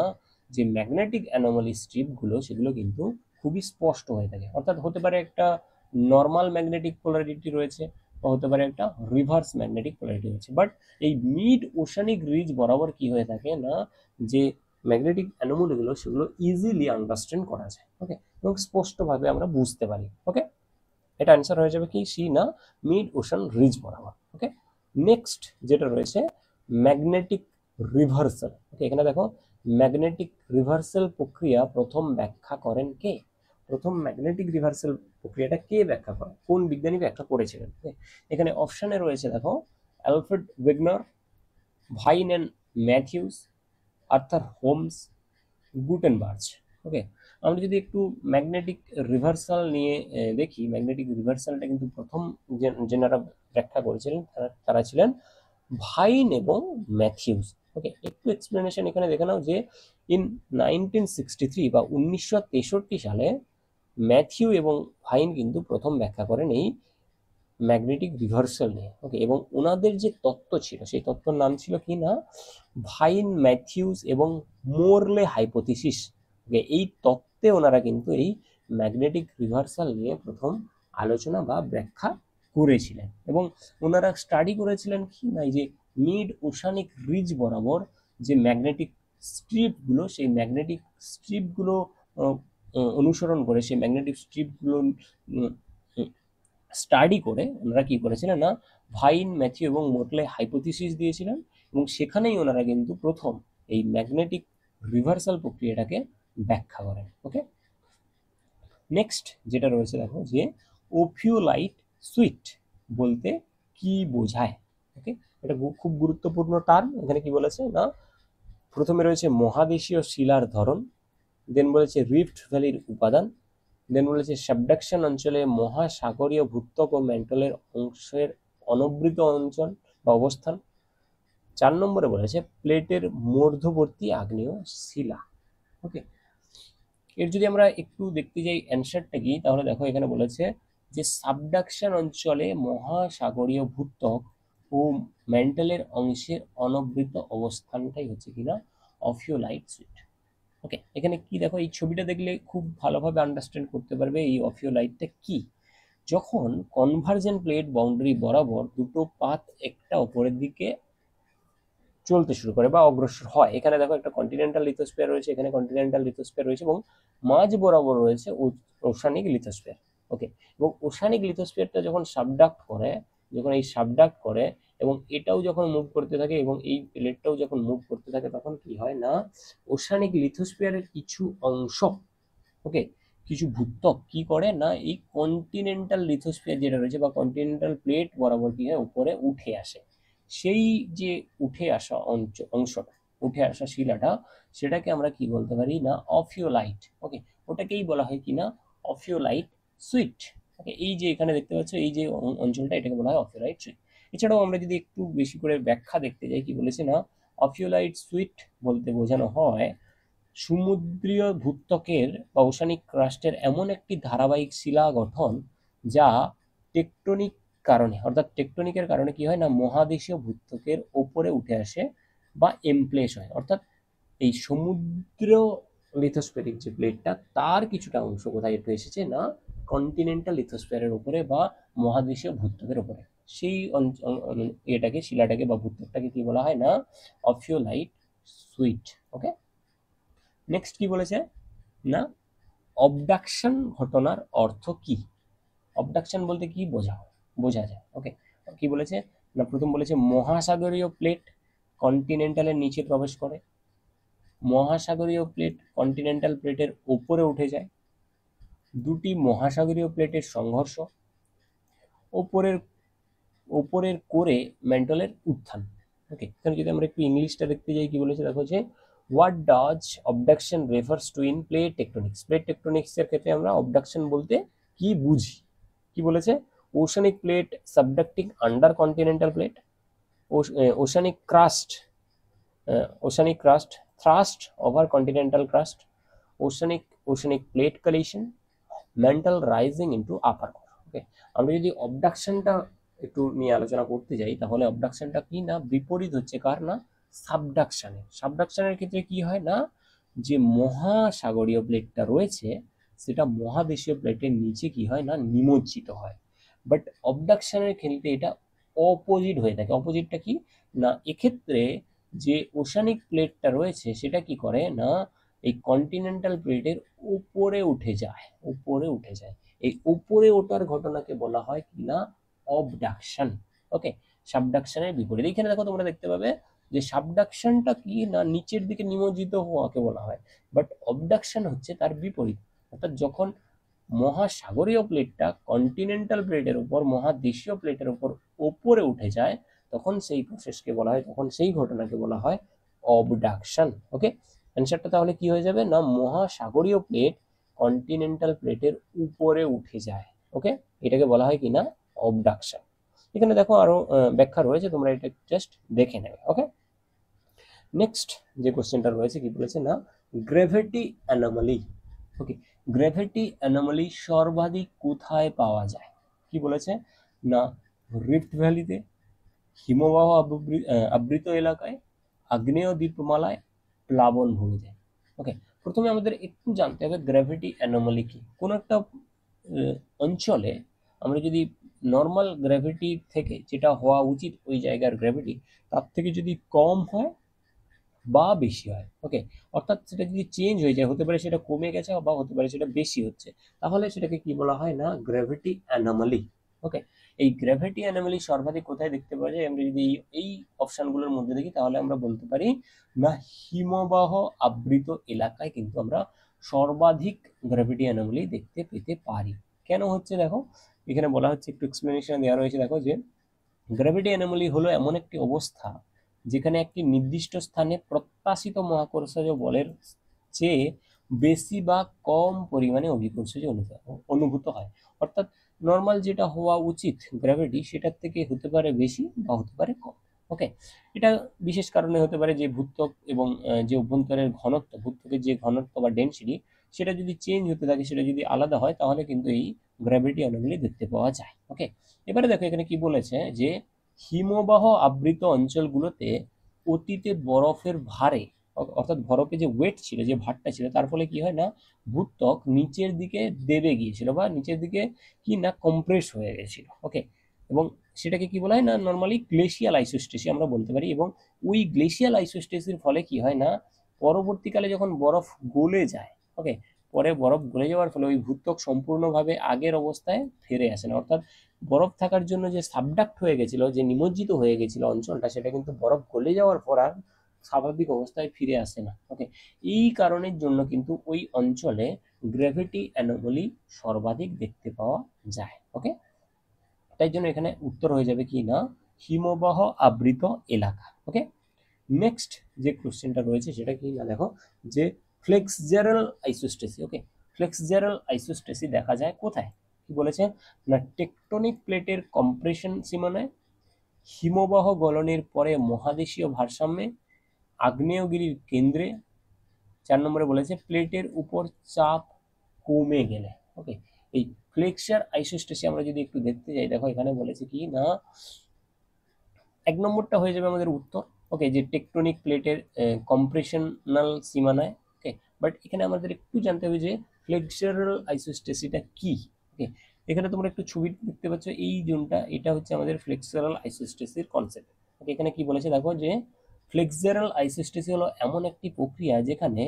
Speaker 1: যে ম্যাগনেটিক অ্যানোমালি স্ট্রিপগুলো সেগুলো কিন্তু খুবই স্পষ্ট হয়ে থাকে। অর্থাৎ হতে পারে একটা নর্মাল ম্যাগনেটিক পোলারিটি রয়েছে বা হতে পারে একটা রিভার্স ম্যাগনেটিক পোলারিটি রয়েছে, বাট এই মিড ওশানিক রিজ বরাবর কি হয়ে থাকে না, যে ম্যাগনেটিক অ্যানোমালিগুলো সেগুলো ইজিলি আন্ডারস্ট্যান্ড করা যায়। ওকে, এবং স্পষ্টভাবে আমরা বুঝতে পারি। ওকে, এটা অ্যান্সার হয়ে যাবে কি সি না, মিড ওশান রিজ বরাবর। ওকে, নেক্সট যেটা রয়েছে ম্যাগনেটিক রিভার্সাল। ওকে, এখানে দেখো ম্যাগনেটিক রিভার্সাল প্রক্রিয়া প্রথম ব্যাখ্যা করেন কে? প্রথম ম্যাগনেটিক রিভার্সাল প্রক্রিয়াটা কে ব্যাখ্যা করেন, কোন বিজ্ঞানী ব্যাখ্যা করেছিলেন? এখানে অপশনে রয়েছে দেখো, Alfred Wegener, Vine and Matthews, Arthur Holmes, Gutenberg. Okay, আমরা যদি একটু ম্যাগনেটিক রিভার্সাল নিয়ে দেখি, ম্যাগনেটিক রিভার্সালটা কিন্তু প্রথম যেনারা ব্যাখ্যা করেছিলেন তারা ছিলেন ভাইন এবং ম্যাথিউস। ওকে, একটু এক্সপ্লেনেশন এখানে দেখে নাও যে ইন 1963 বা 1963 সালে ম্যাথিউ এবং ভাইন কিন্তু প্রথম ব্যাখ্যা করেন এই ম্যাগনেটিক রিভার্সাল নিয়ে। ওকে, এবং ওনাদের যে তত্ত্ব ছিল সেই তত্ত্বর নাম ছিল কি না ভাইন, ম্যাথিউস এবং মোরলে হাইপোথিসিস। ওকে, এই তত্ত্বে ওনারা কিন্তু এই ম্যাগনেটিক রিভার্সাল নিয়ে প্রথম আলোচনা বা ব্যাখ্যা করেছিলেন। এবং ওনারা স্টাডি করেছিলেন কি না এই যে মিড ওশানিক রিজ বরাবর যে ম্যাগনেটিক স্ট্রিপগুলো, সেই ম্যাগনেটিক স্ট্রিপগুলো অনুসরণ করে, সেই ম্যাগনেটিক স্ট্রিপগুলো স্টাডি করে ওনারা কি করেছিলেন না ভাইন, ম্যাথিউ এবং মোটলে হাইপোথিসিস দিয়েছিলেন। এবং সেখানেই ওনারা কিন্তু প্রথম এই ম্যাগনেটিক রিভার্সাল প্রক্রিয়াটাকে ব্যাখ্যা করেন। ওকে, নেক্সট যেটা রয়েছে দেখো যে ওফিওলাইট সুইট বলতে কি বোঝায়। ওকে, এটা খুব গুরুত্বপূর্ণ টার্ম। এখানে কি বলেছে না প্রথমে রয়েছে মহাদেশীয় শিলার ধরন, দেন বলেছে রিফট ভ্যালির উপাদান, দেন বলেছে সাবডাকশন অঞ্চলে মহাসাগরীয় ভূত্বক ও ম্যান্টলের অংশের অনবৃত অঞ্চল বা অবস্থান। 4 নম্বরে বলেছে প্লেটের মধ্যবর্তী আগ্নেয় শিলা। ওকে, এর যদি আমরা একটু দেখতে যাই অ্যান্সারটা কি, তাহলে দেখো এখানে বলেছে যে সাবডাকশন অঞ্চলে মহাসাগরীয় ভূত্বক ও ম্যান্টলের অংশের অনবৃত অবস্থানটাই হচ্ছে কিনা অফিওলাইট সুইট। ওকে, এখানে কি দেখো এই ছবিটা দেখলে খুব ভালোভাবে আন্ডারস্ট্যান্ড করতে পারবে এই অফিওলাইটটা কি। যখন কনভার্জেন্ট প্লেট বাউন্ডারি বরাবর দুটো পাত একটা অপরের দিকে চলতে শুরু করে বা অগ্রসর হয়, এখানে দেখো একটা কন্টিনেন্টাল লিথোস্ফিয়ার রয়েছে, এখানে কন্টিনেন্টাল লিথোস্ফিয়ার রয়েছে এবং মাঝ বরাবর রয়েছে ওশানিক লিথোস্ফিয়ার। ওকে, এবং ওশানিক লিথোস্ফিয়ারটা যখন সাবডাক্ট করে, যখন এই সাবডাক্ট করে এবং এটাও যখন মুভ করতে থাকে এবং এই প্লেটটাও যখন মুভ করতে থাকে, তখন কি হয় না ওশানিক লিথোস্ফিয়ারের কিছু অংশ, ওকে, কিছু ভূত্বক কি করে না এই কন্টিনেন্টাল লিথোস্ফিয়ার যেটা রয়েছে বা কন্টিনেন্টাল প্লেট বরাবর কি হয় উপরে উঠে আসে। সেই যে উঠে আসা অংশটা, উঠে আসা শিলাটা, সেটাকে আমরা কি বলতে পারি না অফিওলাইট। ওকে, ওটাকেই বলা হয় কি না অফিওলাইট সুইট। ওকে, এই যে এখানে দেখতে পাচ্ছ এই যে অঞ্চলটা, এটাকে বলা হয় অফিওলাইট সুইট। এছাড়াও আমরা যদি একটু বেশি করে ব্যাখ্যা দেখতে যাই, কি বলেছে না অফিওলাইট সুইট বলতে বোঝানো হয় সমুদ্রীয় ভূত্বকের বা ওশানিক ক্রাস্টের এমন একটি ধারাবাহিক শিলা গঠন যা টেকটনিক কারণে, অর্থাৎ টেকটনিকের কারণে কি হয় না মহাদেশীয় ভূত্বকের ওপরে উঠে আসে বা এমপ্লেস হয়। অর্থাৎ এই সমুদ্র লিথোস্ফেরিক যে প্লেটটা, তার কিছুটা অংশ কোথায় উঠে এসেছে না কন্টিনেন্টাল লিথোস্ফিয়ারের উপরে বা মহাদেশীয় ভূত্বকের উপরে। সেই এটাকে শিলাটাকে বা ভূত্বকটাকে কি বলা হয় না অফিওলাইট সুইট। ওকে, নেক্সট কি বলেছে না অবডাকশন ঘটনার অর্থ কি। অবডাকশন বলতে কি বোঝা যায়। ওকে, কি বলেছে না প্রথম বলেছে মহাসাগরীয় প্লেট কন্টিনেন্টালের নিচে প্রবেশ করে, মহাসাগরীয় প্লেট কন্টিনেন্টাল প্লেটের উপরে উঠে যায়, দুটি মহাসাগরীয় প্লেটের সংঘর্ষ, ওপরের ওপরের কোরে ম্যান্টলের উত্থান। ওকে, এখানে যদি আমরা একটু ইংলিশটা দেখতে যাই, কি বলেছে দেখো যে what does obduction refers to in plate tectonics. Plate টেকটনিক্সের ক্ষেত্রে আমরা অবডাকশন বলতে কি বুঝি। কি বলেছে oceanic plate subducting under continental plate, oceanic crust thrust over continental crust, oceanic plate collision, mantle rising into upper core. ওকে, আমরা যদি অবডাকশনটা একটু নিয়ে আলোচনা করতে যাই, তাহলে অবডাকশনটা কি না বিপরীত হচ্ছে কার না সাবডাকশনের ক্ষেত্রে কি হয় না যে মহাসাগরীয় প্লেটটা রয়েছে সেটা মহাদেশীয় প্লেটের নিচে কি হয় না নিমজ্জিত হয়। বাট অবডাকশনের ক্ষেত্রে এটা অপোজিট হয়ে থাকে। অপোজিটটা কি না এক্ষেত্রে যে ওশানিক প্লেটটা রয়েছে সেটা কি করে না এই কন্টিনেন্টাল প্লেটের উপরে উঠে যায়, এই উপরে ওঠার ঘটনাকে বলা হয় কি না অবডাকশন। ওকে, সাবডাকশনের বিপরীত। এখানে দেখো তোমরা দেখতে পাবে যে সাবডাকশনটা কি না নিচের দিকে নিমজ্জিত হওয়াকে বলা হয়, বাট অবডাকশন হচ্ছে তার বিপরীত। অর্থাৎ যখন মহাসাগরীয় প্লেটটা কন্টিনেন্টাল প্লেটের উপর, মহাদেশীয় প্লেটের উপর ওপরে উঠে যায়, তখন সেই প্রসেসকে বলা হয়, তখন সেই ঘটনাকে বলা হয় অবডাকশন। ওকে, অ্যান্সারটা তাহলে কি হয়ে যাবে না মহাসাগরীয় প্লেট কন্টিনেন্টাল প্লেটের উপরে উঠে যায়। ওকে, এটাকে বলা হয় কি না অবডাকশন। এখানে দেখো আরো ব্যাখ্যা রয়েছে, তোমরা এটা জাস্ট দেখে নেবে। ওকে, নেক্সট যে কোশ্চেনটা রয়েছে কি বলেছে না, গ্র্যাভিটি অ্যানোমালি। ওকে, গ্র্যাভিটি অ্যানোমালি সর্বাধিক কোথায় পাওয়া যায়? কি বলেছে না, রিফট ভ্যালিতে, হিমবাহ আবৃত এলাকায়, আগ্নেয় দ্বীপমালায়, প্লাবন ভূমিতে। ওকে, প্রথমে আমাদের একটু জানতে হবে গ্র্যাভিটি অ্যানোমালি কি। কোন একটা অঞ্চলে আমরা যদি নর্মাল গ্র্যাভিটি থেকে যেটা হওয়া উচিত ওই জায়গার গ্র্যাভিটি, তার থেকে যদি কম হয় বা বেশি হয়, ওকে, অর্থাৎ সেটা যদি চেঞ্জ হয়ে যায়, হতে পারে সেটা কমে গেছে বা হতে পারে সেটা বেশি হচ্ছে, তাহলে সেটাকে কি বলা হয় না, গ্র্যাভিটি অ্যানোমালি। ওকে, এই গ্র্যাভিটি অ্যানোমালি সর্বাধিক কোথায় দেখতে পাওয়া যায়? আমরা যদি এই অপশনগুলোর মধ্যে দেখি তাহলে আমরা বলতে পারি না, হিমবাহ আবৃত এলাকায় কিন্তু আমরা সর্বাধিক গ্র্যাভিটি অ্যানোমালি দেখতে পেতে পারি। কেন হচ্ছে দেখো, এখানে বলা হচ্ছে, একটু এক্সপ্লেনেশন দেওয়া রয়েছে, দেখো যে গ্র্যাভিটি অ্যানোমালি হলো এমন একটি অবস্থা যেখানে একটি নির্দিষ্ট স্থানে প্রত্যাশিত মহাকর্ষজ বলের চেয়ে বেশি বা কম পরিমাণে অভিকর্ষজ অনুভূত হয়। অর্থাৎ নর্মাল যেটা হওয়া উচিত গ্র্যাভিটি, সেটার থেকে হতে পারে বেশি বা হতে পারে কম। ওকে, এটা বিশেষ কারণে হতে পারে যে ভূত্বক এবং যে অভ্যন্তরের ঘনত্ব, ভূত্বকের যে ঘনত্ব বা ডেনসিটি, সেটা যদি চেঞ্জ হতে থাকে, সেটা যদি আলাদা হয়, তাহলে কিন্তু এই গ্র্যাভিটি অ্যানোমালি দেখতে পাওয়া যায়। ওকে, এবারে দেখো এখানে কি বলেছে যে হিমবাহ আবৃত অঞ্চলগুলোতে অতীতে বরফের ভারে, অর্থাৎ বরফে যে ওয়েট ছিল, যে ভারটা ছিল, তার ফলে কি হয় না, ভূত্বক নিচের দিকে দেবে গিয়েছিল বা নিচের দিকে কি না কম্প্রেস হয়ে গেছিল। ওকে, এবং সেটাকে কি বলা হয় না, নর্মালি গ্লেশিয়াল আইসোস্টেসি আমরা বলতে পারি। এবং ওই গ্লেশিয়াল আইসোস্টেসির ফলে কি হয় না, পরবর্তীকালে যখন বরফ গলে যায়, ওকে, পরে বরফ গলে যাওয়ার ফলে ওই ভূত্বক সম্পূর্ণভাবে আগের অবস্থায় ফিরে আসে না। অর্থাৎ বরফ থাকার জন্য যে সাবডাক্ট হয়ে গেছিল, যে নিমজ্জিত হয়ে গেছিল অঞ্চলটা, সেটা কিন্তু বরফ গলে যাওয়ার পর আর স্বাভাবিক অবস্থায় ফিরে আসে না। ওকে, এই কারণের জন্য কিন্তু ওই অঞ্চলে গ্র্যাভিটি অ্যানোমালি সর্বাধিক দেখতে পাওয়া যায়। ওকে, তাই জন্য এখানে উত্তর হয়ে যাবে কি না, হিমবাহ আবৃত এলাকা। ওকে, নেক্সট যে কোশ্চেনটা রয়েছে সেটা কি না, দেখো যে ফ্লেক্সজারাল আইসোস্টেসি। ওকে, ফ্লেক্সজারাল আইসোস্টেসি দেখা যায় কোথায়? কি বলেছে না, টেকটনিক প্লেটের কম্প্রেশন সীমানায়, হিমবাহ গলনের পরে মহাদেশীয় ভারসাম্যে, আগ্নেয়গিরির কেন্দ্রে, 4 নম্বরে বলেছে প্লেটের উপর চাপ কমে গেলে। ওকে, এই ফ্লেক্সার আইসোস্টেসি আমরা যদি একটু দেখতে যাই, দেখো এখানে বলেছে কি না, 1 নম্বরটা হয়ে যাবে আমাদের উত্তর। ওকে, যে টেকটনিক প্লেটের কম্প্রেশনাল সীমানায়। ওকে, বাট এখানে আমাদের একটু জানতে হবে যে ফ্লেক্সারাল আইসোস্টেসিটা কি। ওকে, এখানে তোমরা একটু ছবি দেখতে পাচ্ছ, এই জোনটা, এটা হচ্ছে আমাদের ফ্লেক্সারাল আইসোস্টেসির কনসেপ্ট। ওকে, এখানে কি বলেছে দেখো যে ফ্লেক্সারাল আইসোস্টেসি হলো এমন একটি প্রক্রিয়া যেখানে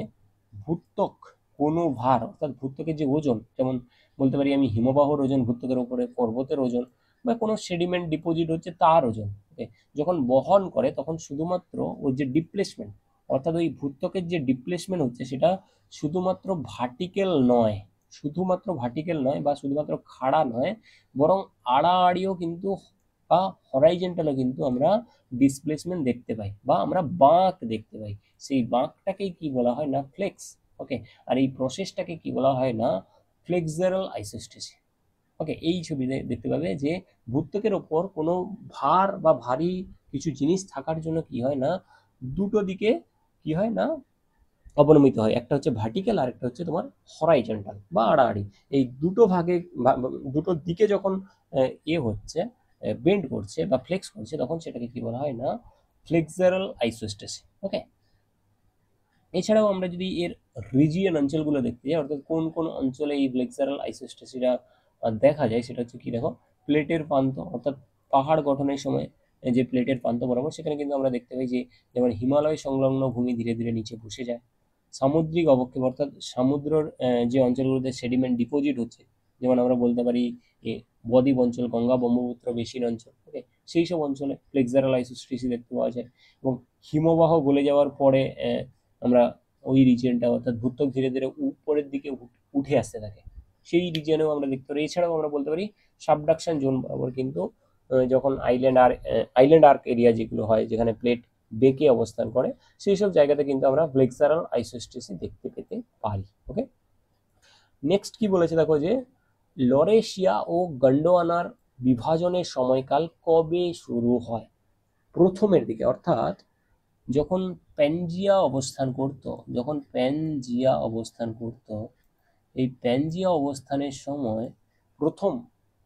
Speaker 1: ভূত্বক কোনো ভার, অর্থাৎ ভূত্বকের যে ওজন, যেমন বলতে পারি আমি হিমবাহর ওজন ভূত্বকের উপরে, পর্বতের ওজন, বা কোনো সেডিমেন্ট ডিপোজিট হচ্ছে তার ওজন, ওকে, যখন বহন করে তখন শুধুমাত্র ওই যে ডিপ্লেসমেন্ট, অর্থাৎ ওই ভূত্বকের যে ডিপ্লেসমেন্ট হচ্ছে সেটা শুধুমাত্র ভার্টিক্যাল নয়, শুধুমাত্র ভার্টিক্যাল নয় বা শুধুমাত্র খাড়া নয়, বরং আড়াআড়িও কিন্তু বা হরাইজেন্টালও কিন্তু আমরা ডিসপ্লেসমেন্ট দেখতে পাই বা আমরা বাঁক দেখতে পাই। সেই বাঁকটাকেই কি বলা হয় না, ফ্লেক্স। ওকে, আর এই প্রসেসটাকে কি বলা হয় না, ফ্লেক্সারাল আইসোস্টেসি। ওকে, এই ছবিতে দেখতে পাবে যে ভূত্বকের ওপর কোনো ভার বা ভারী কিছু জিনিস থাকার জন্য কি হয় না, দুটো দিকে কি হয় না, অবনমিত হয়। একটা হচ্ছে ভার্টিক্যাল আর একটা হচ্ছে তোমার হরাইজন্টাল বা আড়াআড়ি। এই দুটো ভাগে দুটো দিকে যখন হচ্ছে, বেন্ড করছে বা ফ্লেক্স করছে, তখন সেটাকে কি বলা হয় না, ফ্লেক্সারাল আইসোস্টেসি। ওকে, এছাড়াও আমরা যদি এর রিজিয়ন অঞ্চলগুলো দেখতে যাই, অর্থাৎ কোন কোন অঞ্চলে এই ফ্লেক্সারাল আইসোস্টেসিটা দেখা যায়, সেটা হচ্ছে কি দেখো, প্লেটের প্রান্ত, অর্থাৎ পাহাড় গঠনের সময় যে প্লেটের প্রান্ত বরাবর, সেখানে কিন্তু আমরা দেখতে পাই যে যেমন হিমালয় সংলগ্ন ভূমি ধীরে ধীরে নিচে বসে যায়। সামুদ্রিক অবক্ষেপ, অর্থাৎ সমুদ্রের যে অঞ্চলগুলোতে সেডিমেন্ট ডিপোজিট হচ্ছে, যেমন আমরা বলতে পারি বদ্বীপ অঞ্চল, গঙ্গা ব্রহ্মপুত্র বেসিন অঞ্চল। ওকে, সেই সব অঞ্চলে ফ্লেক্সারাল আইসোস্টেসি দেখতে পাওয়া যায়। এবং হিমবাহ গলে যাওয়ার পরে আমরা ওই রিজিয়নটা, অর্থাৎ ভূত্বক ধীরে ধীরে উপরের দিকে উঠে আসতে থাকে, সেই রিজিয়নেও আমরা দেখতে পারি। এছাড়াও আমরা বলতে পারি সাবডাকশন জোন বরাবর কিন্তু যখন আইল্যান্ড আর্ক এরিয়া যেগুলো হয়, যেখানে প্লেট বেঁকে অবস্থান করে, সেই সব জায়গাতে কিন্তু আমরা ফ্লেক্সারাল আইসোস্টেসি দেখতে পেতে পারি। ওকে, নেক্সট কি বলেছে দেখো যে লরেশিয়া ও গন্ডোয়ানার বিভাজনের সময়কাল কবে শুরু হয়? প্রথমের দিকে, অর্থাৎ যখন প্যানজিয়া অবস্থান করত, এই প্যানজিয়া অবস্থানের সময় প্রথম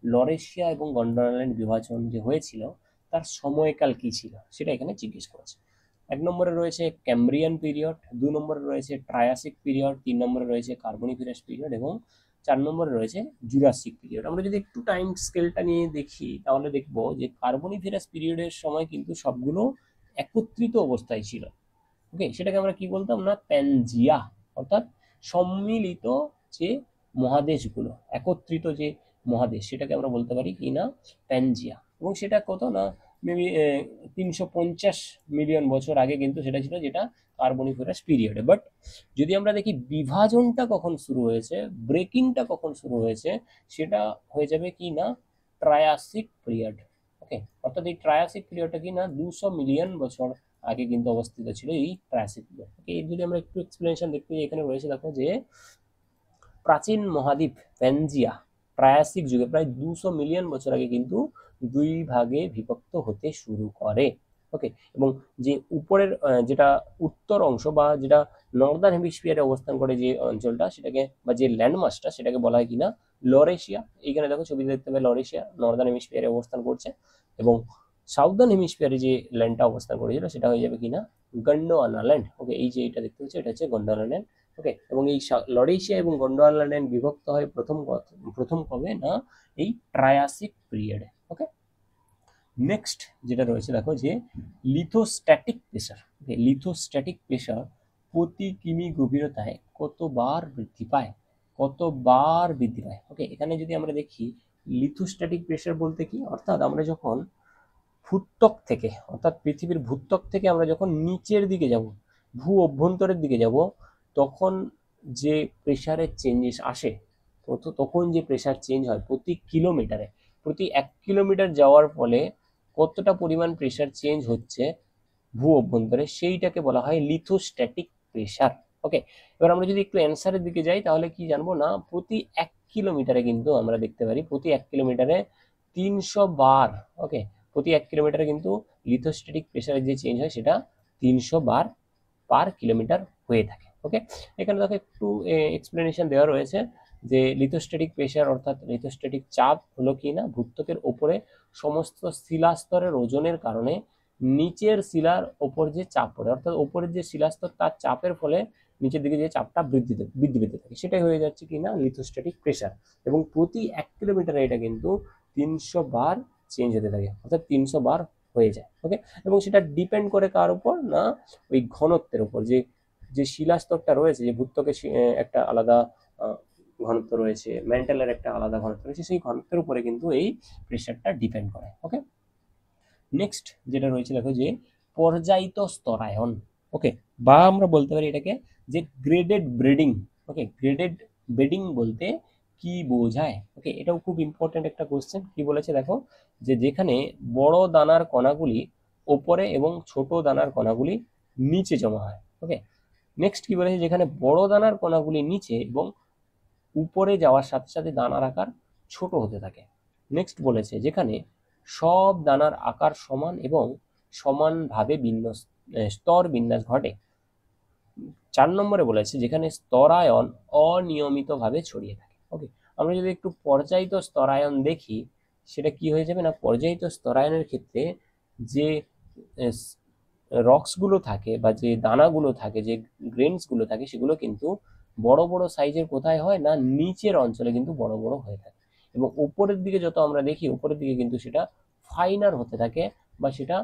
Speaker 1: লরেশিয়া এবং গন্ডোয়ানাল্যান্ড বিভাজন যে হয়েছিল তার সময়কাল কি ছিল সেটা এখানে জিজ্ঞেস করেছে। 1 নম্বরে রয়েছে ক্যাম্ব্রিয়ান পিরিয়ড, 2 নম্বরে রয়েছে ট্রায়াসিক পিরিয়ড, 3 নম্বরে রয়েছে কার্বনিফেরাস পিরিয়ড এবং 4 নম্বরে রয়েছে জুরাসিক পিরিয়ড। আমরা যদি একটু টাইম স্কেলটা নিয়ে দেখি তাহলে দেখব যে কার্বনিফেরাস পিরিয়ডের সময় কিন্তু সবগুলো একত্রিত অবস্থায় ছিল। ওকে, সেটাকে আমরা কি বলতাম না, প্যানজিয়া, অর্থাৎ সম্মিলিত যে মহাদেশগুলো, একত্রিত যে মহাদেশ, সেটাকে আমরা বলতে পারি কি না, প্যানজিয়া। এবং সেটা কত না, মেবি 350 মিলিয়ন বছর আগে কিন্তু সেটা ছিল, যেটা কার্বনিফেরাস পিরিয়ডে। বাট যদি আমরা দেখি বিভাজনটা কখন শুরু হয়েছে, ব্রেকিংটা কখন শুরু হয়েছে, সেটা হয়ে যাবে কি না, ট্রায়াসিক পিরিয়ড। ওকে, অর্থাৎ এই ট্রায়াসিক পিরিয়ডটা কি না 200 মিলিয়ন বছর আগে কিন্তু অবস্থিত ছিল এই ট্রায়াসিক পিরিয়ড। ওকে, এর যদি আমরা একটু এক্সপ্লেনেশন দেখতে যাই, এখানে রয়েছে দেখো যে প্রাচীন মহাদ্বীপ প্যানজিয়া ট্রায়াসিক যুগে প্রায় 200 মিলিয়ন বছর আগে কিন্তু দুই ভাগে বিভক্ত হতে শুরু করে। ওকে, এবং যে উপরের যেটা উত্তর অংশ বা যেটা নর্দার্ন হেমিস্ফিয়ারে অবস্থান করে যে অঞ্চলটা, সেটাকে বা যে ল্যান্ডমাসটা, সেটাকে বলা হয় কিনা লরেশিয়া। এইখানে দেখো ছবিতে দেখতে পাই লরেশিয়া নর্দার্ন হেমিস্ফিয়ারে অবস্থান করছে, এবং সাউদার্ন হেমিস্ফিয়ারে যে ল্যান্ডটা অবস্থান করেছিল সেটা হয়ে যাবে কিনা গন্ডোয়ানা ল্যান্ড। ওকে, এই যে এটা দেখতে পাচ্ছি এটা হচ্ছে গন্ডোয়ানা ল্যান্ড। ওকে, এবং এই লরেশিয়া এবং গন্ডোয়ানা ল্যান্ড বিভক্ত হয় প্রথম কবে না, এই ট্রায়াসিক পিরিয়ডে। ওকে, নেক্সট যেটা রয়েছে দেখো যে লিথোস্ট্যাটিক প্রেসার। ওকে, লিথোস্ট্যাটিক প্রেসার প্রতি কিমি গভীরতায় কতবার বৃদ্ধি পায়? ওকে, এখানে যদি আমরা দেখি লিথোস্ট্যাটিক প্রেসার বলতে কি, অর্থাৎ আমরা যখন ভূত্বক থেকে, অর্থাৎ পৃথিবীর ভূত্বক থেকে আমরা যখন নিচের দিকে যাব, ভূ অভ্যন্তরের দিকে যাব, তখন যে প্রেসারের চেঞ্জেস আসে, তখন যে প্রেসার চেঞ্জ হয় প্রতি 1 কিলোমিটার যাওয়ার ফলে কতটা পরিমাণ প্রেসার চেঞ্জ হচ্ছে ভূ অভ্যন্তরে, সেইটাকে বলা হয় লিথোস্ট্যাটিক প্রেসার। ওকে, এবার আমরা যদি একটু অ্যান্সারের দিকে যাই তাহলে কি জানবো না, প্রতি 1 কিলোমিটারে কিন্তু আমরা দেখতে পারি প্রতি 1 কিলোমিটারে 300 বার। ওকে, প্রতি 1 কিলোমিটারে কিন্তু লিথোস্ট্যাটিক প্রেসারের যে চেঞ্জ হয় সেটা 300 বার পার কিলোমিটার হয়ে থাকে। ওকে, এখানে দেখো একটু এক্সপ্লেনেশন দেওয়া রয়েছে যে লিথোস্ট্যাটিক প্রেসার অর্থাৎ লিথোস্ট্যাটিক চাপ হলো কি না, ভূত্বকের ওপরে সমস্ত শিলাস্তরের ওজনের কারণে নিচের শিলার ওপর যে চাপ পড়ে, অর্থাৎ ওপরের যে শিলাস্তর তার চাপের ফলে নিচের দিকে যে চাপটা বৃদ্ধি পেতে থাকে, সেটাই হয়ে যাচ্ছে কি না লিথোস্ট্যাটিক প্রেসার। এবং প্রতি 1 কিলোমিটারে এটা কিন্তু 300 বার চেঞ্জ হতে থাকে, অর্থাৎ 300 বার হয়ে যায়। ওকে, এবং সেটা ডিপেন্ড করে কার উপর না, ওই ঘনত্বের উপর, যে যে শিলাস্তরটা রয়েছে, যে ভূত্বকে একটা আলাদা ঘনত্ব রয়েছে, ম্যান্টেলের একটা আলাদা ঘনত্ব রয়েছে, সেই ঘনত্বের উপরে কিন্তু এই প্রেসারটা ডিপেন্ড করে। ওকে, নেক্সট যেটা রয়েছে দেখো যে পর্যায়িত স্তরায়ন। ওকে, বা আমরা বলতে পারি এটাকে যে গ্রেডেড ব্রিডিং। ওকে, গ্রেডেড ব্রিডিং বলতে কি বোঝায়? ওকে, এটাও খুব ইম্পর্টেন্ট একটা কোশ্চেন। কি বলেছে দেখো যে যেখানে বড় দানার কণাগুলি ওপরে এবং ছোট দানার কণাগুলি নিচে জমা হয়। ওকে, নেক্সট কি বলেছে, যেখানে বড় দানার কণাগুলি নিচে এবং উপরে যাওয়ার সাথে সাথে দানার আকার ছোট হতে থাকে। নেক্সট বলেছে যেখানে সব দানার আকার সমান এবং সমানভাবে স্তর বিন্যাস ঘটে। 4 নম্বরে বলেছে যেখানে স্তরায়ন অনিয়মিতভাবে ছড়িয়ে থাকে। ওকে, আমরা যদি একটু পর্যায়িত স্তরায়ন দেখি, সেটা কি হয়ে যাবে না, পর্যায়িত স্তরায়নের ক্ষেত্রে যে রক্সগুলো থাকে বা যে দানাগুলো থাকে, যে গ্রেনসগুলো থাকে, সেগুলো কিন্তু বড় বড় সাইজের কোথায় হয় না, নিচের অঞ্চলে কিন্তু বড় বড় হয়ে থাকে, এবং উপরের দিকে যত আমরা দেখি উপরের দিকে কিন্তু সেটা ফাইনার হতে থাকে বা সেটা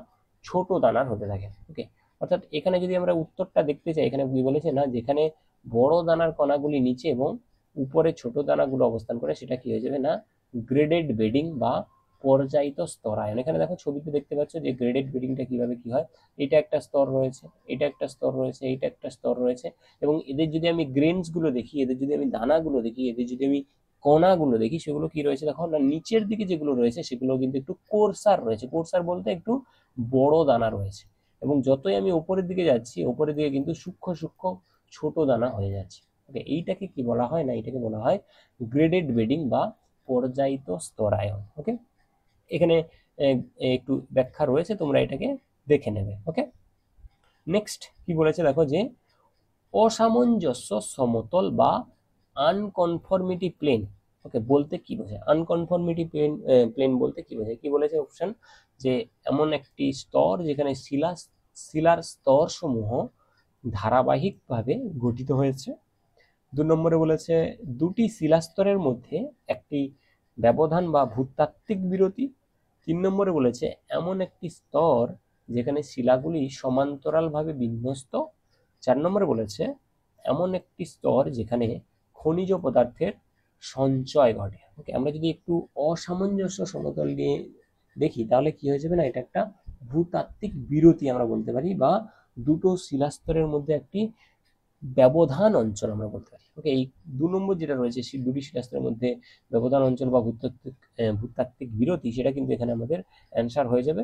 Speaker 1: ছোট দানার হতে থাকে। ওকে, অর্থাৎ এখানে যদি আমরা উত্তরটা দেখতে চাই, এখানে কি বলেছে না, যেখানে বড় দানার কণাগুলি নিচে এবং উপরে ছোট দানাগুলো অবস্থান করে, সেটা কি হয়ে যাবে না গ্রেডেড বেডিং বা পর্যায়িত স্তরায়ন। এখানে দেখো ছবিতে দেখতে পাচ্ছ যে গ্রেডেড বেডিংটা কিভাবে কি হয়, এটা একটা স্তর রয়েছে, এটা একটা স্তর রয়েছে, এইটা একটা স্তর রয়েছে, এবং এদের যদি আমি গ্রেনস গুলো দেখি, এদের যদি আমি দানাগুলো দেখি, এদের যদি আমি কণাগুলো দেখি, সেগুলো কি রয়েছে দেখো না, নিচের দিকে যেগুলো রয়েছে সেগুলো কিন্তু একটু কোর্সার রয়েছে, কোর্সার বলতে একটু বড় দানা রয়েছে, এবং যতই আমি উপরের দিকে যাচ্ছি উপরের দিকে কিন্তু সূক্ষ্ম সূক্ষ্ম ছোট দানা হয়ে যাচ্ছে। ওকে, এইটাকে কি বলা হয় না, এটাকে বলা হয় গ্রেডেড বেডিং বা পর্যায়িত স্তরায়ন। ওকে, এখানে একটু ব্যাখ্যা রয়েছে, তোমরা এটাকে দেখে নেবে। ওকে, নেক্সট কি বলেছে দেখো, যে অসামঞ্জস্য সমতল বা আনকনফর্মিটি প্লেন, ওকে, বলতে কি বোঝায়? আনকনফর্মিটি প্লেন বলতে কি বোঝায়? কি বলেছে অপশন, যে এমন একটি স্তর যেখানে শিলার স্তর সমূহ ধারাবাহিকভাবে গঠিত হয়েছে। 2 নম্বরে বলেছে দুটি শিলাস্তরের মধ্যে একটি ব্যবধান বা ভূতাত্ত্বিক বিরতি। 3 নম্বরে বলেছে এমন একটি স্তর যেখানে শিলাগুলি সমান্তরালভাবে বিন্যস্ত। 4 নম্বরে বলেছে এমন একটি স্তর যেখানে খনিজ পদার্থের সঞ্চয় ঘটে। ওকে, আমরা যদি একটু অসামঞ্জস্য সমতল নিয়ে দেখি তাহলে কি হয়ে যাবে না, এটা একটা ভূতাত্ত্বিক বিরতি আমরা বলতে পারি, বা দুটো শিলাস্তরের মধ্যে একটি ব্যবধান অঞ্চল আমরা বলতে পারি। ওকে, এই 2 নম্বর যেটা রয়েছে সেই দুটি শিলাস্তরের মধ্যে ব্যবধান অঞ্চল বা ভূতাত্ত্বিক বিরতি, সেটা কিন্তু এখানে আমাদের অ্যান্সার হয়ে যাবে।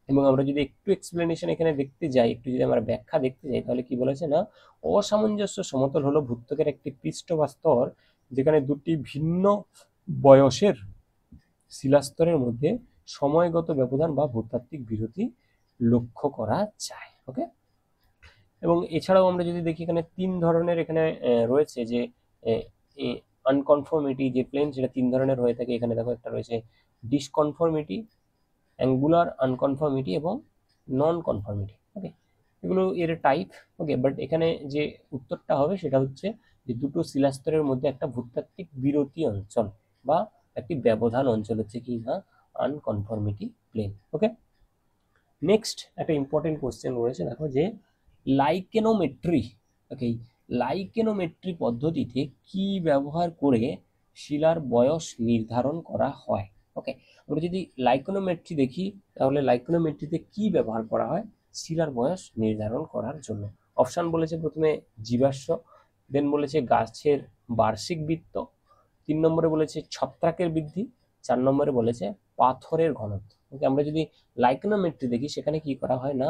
Speaker 1: এবং আমরা যদি একটু এক্সপ্লেনেশন এখানে দেখতে যাই, একটু যদি আমরা ব্যাখ্যা দেখতে যাই, তাহলে কি বলেছে না, অসামঞ্জস্য সমতল হলো ভূত্বকের একটি পৃষ্ঠ বা স্তর যেখানে দুটি ভিন্ন বয়সের শিলাস্তরের মধ্যে সময়গত ব্যবধান বা ভূতাত্ত্বিক বিরতি লক্ষ্য করা যায়। ওকে, এবং এছাড়াও আমরা যদি দেখি এখানে 3 ধরনের এখানে রয়েছে, যে আনকনফর্মিটি যে প্লেন, সেটা 3 ধরনের হয়ে থাকে। এখানে দেখো একটা রয়েছে ডিসকনফর্মিটি, অ্যাঙ্গুলার আনকনফর্মিটি এবং নন কনফর্মিটি। ওকে, এগুলো এর টাইপ। ওকে, বাট এখানে যে উত্তরটা হবে সেটা হচ্ছে যে দুটো শিলাস্তরের মধ্যে একটা ভূতাত্ত্বিক বিরতি অঞ্চল বা একটি ব্যবধান অঞ্চল হচ্ছে কি না আনকনফর্মিটি প্লেন। ওকে, নেক্সট একটা ইম্পর্টেন্ট কোশ্চেন রয়েছে দেখো, যে লাইকেনোমেট্রি, ওকে, লাইকেনোমেট্রি পদ্ধতিতে কি ব্যবহার করে শিলার বয়স নির্ধারণ করা হয়? ওকে, আমরা যদি লাইকেনোমেট্রি দেখি তাহলে লাইকেনোমেট্রিতে কি ব্যবহার করা হয় শিলার বয়স নির্ধারণ করার জন্য? অপশান বলেছে প্রথমে জীবাশ্ম, দেন বলেছে গাছের বার্ষিক বৃত্ত, 3 নম্বরে বলেছে ছত্রাকের বৃদ্ধি, 4 নম্বরে বলেছে পাথরের ঘনত্ব। ওকে, আমরা যদি লাইকেনোমেট্রি দেখি সেখানে কি করা হয় না,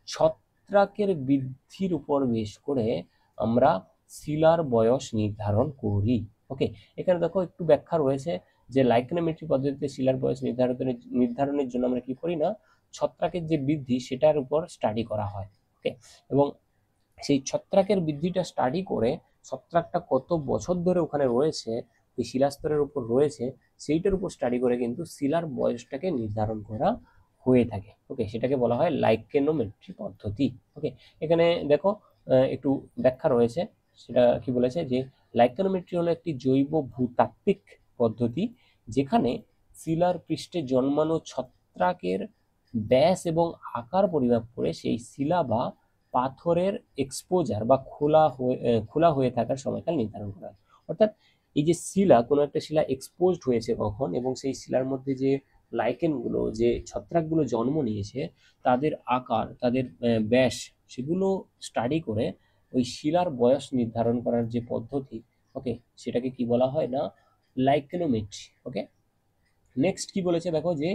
Speaker 1: ছত্রাকের বৃদ্ধির উপর বেশ করে আমরা শিলার বয়স নির্ধারণ করি। ওকে, এখানে দেখো একটু ব্যাখ্যা রয়েছে, যে লাইকেনোমেট্রি পদ্ধতিতে শিলার বয়স নির্ধারণের জন্য আমরা কি করি না, ছত্রাকের যে বৃদ্ধি সেটার উপর স্টাডি করা হয়। ওকে, এবং সেই ছত্রাকের বৃদ্ধিটা স্টাডি করে ছত্রাকটা কত বছর ধরে ওখানে রয়েছে, এই শিলাস্তরের উপর রয়েছে, সেইটার উপর স্টাডি করে কিন্তু শিলার বয়সটাকে নির্ধারণ করা হয়ে থাকে। ওকে, সেটাকে বলা হয় লাইকেনোমেট্রি পদ্ধতি। ওকে, এখানে দেখো একটু ব্যাখ্যা রয়েছে, সেটা কি বলেছে, যে লাইকেনোমেট্রি হলো একটি জৈব ভূতাত্ত্বিক পদ্ধতি যেখানে শিলার পৃষ্ঠে জন্মানো ছত্রাকের ব্যাস এবং আকার পরিমাপ করে সেই শিলা বা পাথরের এক্সপোজার বা খোলা হয়ে থাকার সময়কাল নির্ধারণ করা হয়। অর্থাৎ এই যে শিলা, কোনো একটা শিলা এক্সপোজড হয়েছে কখন, এবং সেই শিলার মধ্যে যে লাইকেনগুলো, যে ছত্রাকগুলো জন্ম নিয়েছে, তাদের আকার, তাদের ব্যাস, সেগুলো স্টাডি করে ওই শিলার বয়স নির্ধারণ করার যে পদ্ধতি, ওকে, সেটাকে কি বলা হয় না, লাইকেনোমেট্রি। ওকে, নেক্সট কি বলেছে দেখো, যে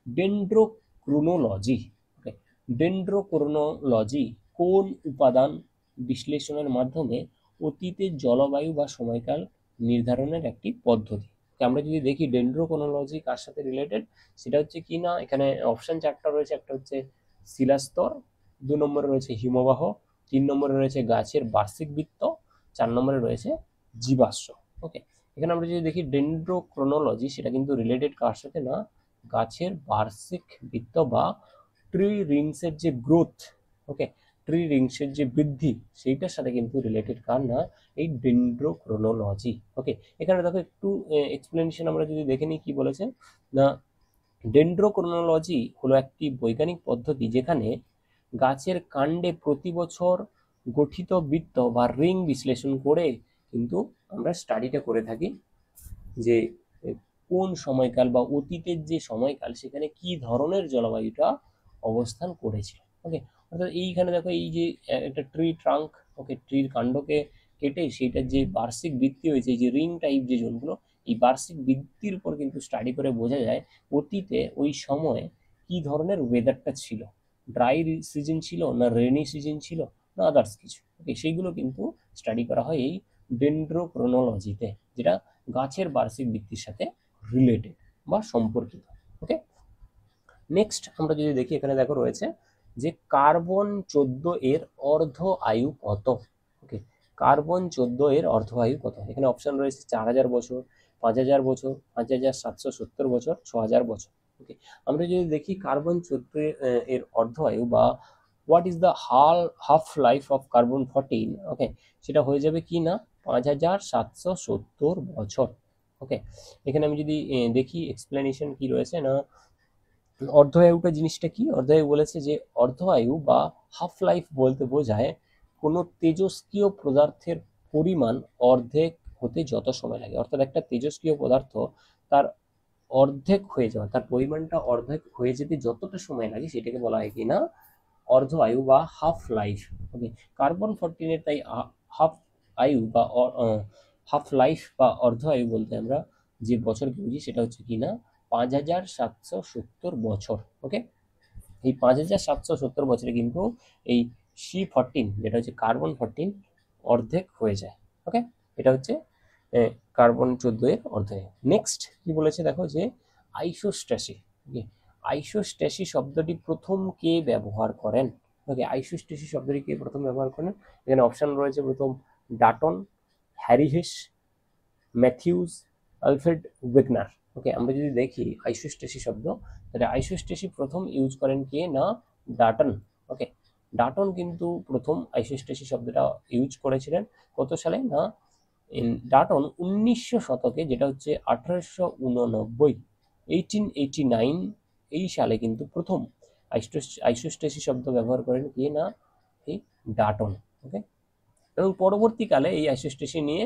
Speaker 1: ডেন্ড্রোক্রোনোলজি। ওকে, ডেন্ড্রোক্রোনোলজি কোন উপাদান বিশ্লেষণের মাধ্যমে অতীতের জলবায়ু বা সময়কাল নির্ধারণের একটি পদ্ধতি? আমরা যদি দেখি ডেন্ড্রোক্রোনোলজি কার সাথে রিলেটেড, সেটা হচ্ছে কি না, এখানে অপশন 4টা রয়েছে। একটা হচ্ছে শিলাস্তর, 2 নম্বরে রয়েছে হিমবাহ, 3 নম্বরে রয়েছে গাছের বার্ষিক বৃত্ত, 4 নম্বরে রয়েছে জীবাশ্ম। ওকে, এখানে আমরা যদি দেখি ডেন্ড্রোক্রোনোলজি, সেটা কিন্তু রিলেটেড কার সাথে না, গাছের বার্ষিক বৃত্ত বা ট্রি রিংসের যে গ্রোথ, ওকে, ট্রি রিংসের যে বৃদ্ধি, সেইটার সাথে কিন্তু রিলেটেড কার না, এই ডেন্ড্রোক্রোনোলজি। ওকে, এখানে দেখো একটু এক্সপ্লেনেশন আমরা যদি দেখে নিই, কি বলেছে না, ডেন্ড্রোক্রোনোলজি হলো একটি বৈজ্ঞানিক পদ্ধতি যেখানে গাছের কাণ্ডে প্রতি বছর গঠিত বৃত্ত বা রিং বিশ্লেষণ করে কিন্তু আমরা স্টাডিটা করে থাকি, যে কোন সময়কাল বা অতীতের যে সময়কাল সেখানে কি ধরনের জলবায়ুটা অবস্থান করেছিল। ওকে, অর্থাৎ এইখানে দেখো এই যে একটা ট্রি ট্রাঙ্ক, ওকে, ট্রির কাণ্ডকে কেটে সেইটার যে বার্ষিক বৃদ্ধি হয়েছে, এই যে রিং টাইপ যে জোনগুলো, এই বার্ষিক বৃদ্ধির উপর কিন্তু স্টাডি করে বোঝা যায় অতীতে ওই সময় কি ধরনের ওয়েদারটা ছিল, ড্রাই সিজন ছিল না রেনি সিজন ছিল না আদার্স কিছু। ওকে, সেইগুলো কিন্তু স্টাডি করা হয় এই ডেন্ড্রোক্রোনোলজিতে, যেটা গাছের বার্ষিক বৃদ্ধির সাথে রিলেটেড বা সম্পর্কিত। ওকে, নেক্সট আমরা যদি দেখি, এখানে দেখো রয়েছে যে কার্বন 14 এর অর্ধ আয়ু কত। ওকে, কার্বন 14 এর অর্ধ আয়ু কত? এখানে অপশন রয়েছে 4000 বছর, 5000 বছর, 5770 বছর, 6000 বছর। ওকে, আমরা যদি দেখি কার্বন 14 এর অর্ধ আয়ু বা what is the half life of carbon 14, ওকে, সেটা হয়ে যাবে কি না 5770 বছর। ওকে, এখানে আমি যদি দেখি এক্সপ্লেনেশন কি রয়েছে না, অর্ধায়ুটা জিনিসটা কি? অর্ধায়ু বলেছে যে অর্ধায়ু বা হাফ লাইফ বলতে বোঝায় কোনো তেজস্ক্রিয় পদার্থের পরিমাণ অর্ধেক হতে যত সময় লাগে। অর্থাৎ একটা তেজস্ক্রিয় পদার্থ তার অর্ধেক হয়ে যাওয়া, তার পরিমাণটা অর্ধেক হয়ে যেতে যতটা সময় লাগে সেটাকে বলা হয় কিনা অর্ধ আয়ু বা হাফ লাইফ। ওকে, কার্বন 14 এর তাই হাফ আয়ু বা হাফ লাইফ বা অর্ধ আয়ু বলতে আমরা যে বছরকে বুঝি সেটা হচ্ছে কিনা 5770 বছর। ওকে, এই 5770 বছরে কিন্তু এই C14 যেটা হচ্ছে কার্বন 14 অর্ধেক হয়ে যায়। ওকে, এটা হচ্ছে কার্বন 14 এর অর্ধেক। নেক্সট কি বলেছে দেখো যে আইসোস্ট্যাসি। আইসোস্ট্যাসি শব্দটি প্রথম কে ব্যবহার করেন? ওকে, আইসোস্ট্যাসি শব্দটি কে প্রথম ব্যবহার করেন? এখানে অপশন রয়েছে প্রথম Dutton, Harry Hess, Matthews, Alfred Wegener. Okay, আমরা যদি দেখি আইসোস্ট্যাসি শব্দ, তাহলে আইসোস্ট্যাসি প্রথম ইউজ করেন কে না ডাটন। ওকে, ডাটন কিন্তু প্রথম আইসোস্ট্যাসি শব্দটা ইউজ করেছিলেন কত সালে না ডাটন 1900 শতকে, যেটা হচ্ছে 1889, 1889 এই সালে কিন্তু প্রথম আইসোস্ট্যাসি শব্দ ব্যবহার করেন কে না এই ডাটন। ওকে, এবং পরবর্তীকালে এই আইসোস্ট্যাসি নিয়ে